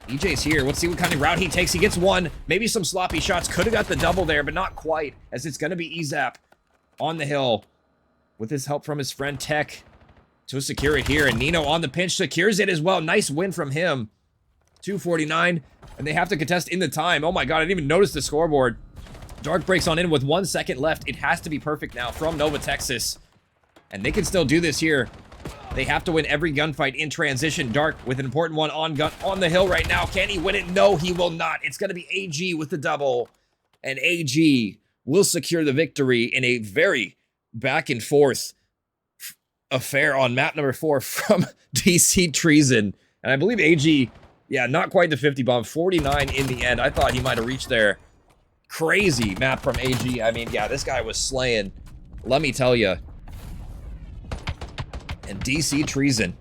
EJ's here. Let's see what kind of route he takes. He gets 1. Maybe some sloppy shots. Could have got the double there, but not quite, as it's going to be EZAP on the hill with his help from his friend Tech to secure it here. And Nino on the pinch secures it as well. Nice win from him. 249, and they have to contest in the time. Oh my god, I didn't even notice the scoreboard. Dark breaks on in with 1 second left. It has to be perfect now from Nova Texas, and they can still do this here. They have to win every gunfight in transition. Dark with an important one on the hill right now. Can he win it? No, he will not. It's going to be AG with the double, and AG will secure the victory in a very back and forth affair on map number 4 from DC Treason. And I believe AG, yeah, not quite the 50 bomb, 49 in the end. I thought he might have reached there. Crazy map from AG. I mean, yeah, this guy was slaying, let me tell you. And DC Treason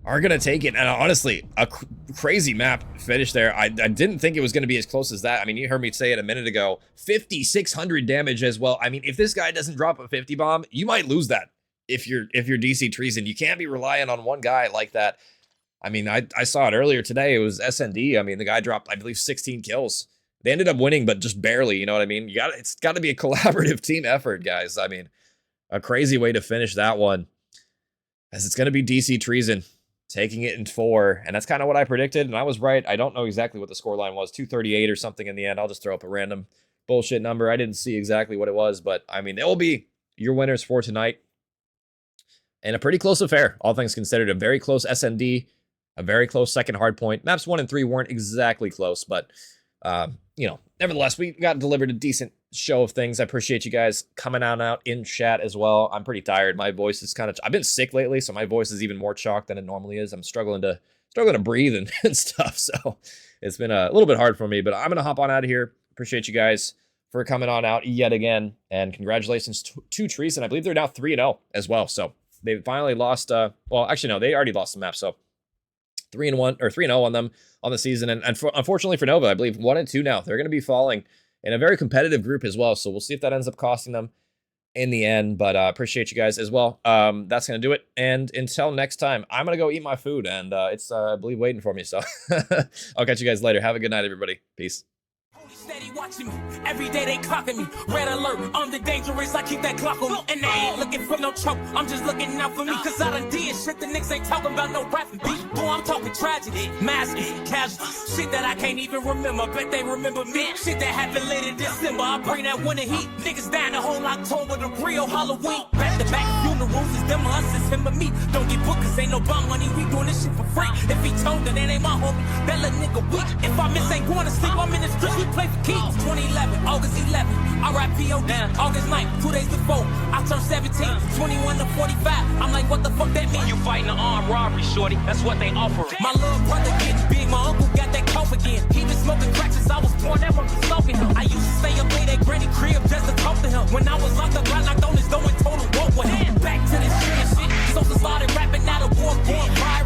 are going to take it. And honestly, a crazy map finish there. I didn't think it was going to be as close as that. I mean, you heard me say it a minute ago. 5,600 damage as well. I mean, if this guy doesn't drop a 50 bomb, you might lose that if you're DC Treason. You can't be relying on one guy like that. I mean, I saw it earlier today. It was SND. I mean, the guy dropped, I believe, 16 kills. They ended up winning, but just barely, you know what I mean? It's got to be a collaborative team effort, guys. I mean, a crazy way to finish that one, as it's going to be DC Treason taking it in 4, and that's kind of what I predicted, and I was right. I don't know exactly what the scoreline was, 238 or something in the end. I'll just throw up a random bullshit number. I didn't see exactly what it was, but I mean, they will be your winners for tonight. And a pretty close affair, all things considered. A very close SND, a very close second hardpoint. Maps 1 and 3 weren't exactly close, but, you know, nevertheless, we got delivered a decent show of things. I appreciate you guys coming on out in chat as well. I'm pretty tired. My voice is kind of... I've been sick lately, so my voice is even more chalked than it normally is. I'm struggling to breathe and stuff, so it's been a little bit hard for me, but I'm going to hop on out of here. Appreciate you guys for coming on out yet again, and congratulations to Treason. I believe they're now 3-0 as well, so they finally lost, well, actually, no, they already lost the map, so 3-1, or 3-0 on them on the season, and unfortunately for Nova, I believe 1-2 now. They're going to be falling in a very competitive group as well, so we'll see if that ends up costing them in the end, but appreciate you guys as well. That's going to do it, and until next time, I'm going to go eat my food, and it's, I believe, waiting for me, so I'll catch you guys later. Have a good night, everybody. Peace. Steady watching me, every day they clocking me. Red alert, I'm the dangerous, I keep that clock on me. And they ain't looking for no choke, I'm just looking out for me. Cause I done did shit, the niggas ain't talking about no rapping beat. Boy, I'm talking tragedy, masking, casualties. Shit that I can't even remember, bet they remember me. Shit that happened late in December, I bring that winter heat. Niggas dying the whole October, the real Halloween. Back to back funerals, it's them or us, it's him or me. Don't get booked cause ain't no bum money, we doing this shit for free. If he told her that ain't my homie, that little nigga weak. If I miss ain't going to sleep, I'm in the streets, we play for keeps. 2011, August 11, R.I.P.O.D. August 9th, 2 days before, I turned 17, 21 to 45. I'm like, what the fuck that mean? You fighting an armed robbery, shorty. That's what they offer. My little brother getting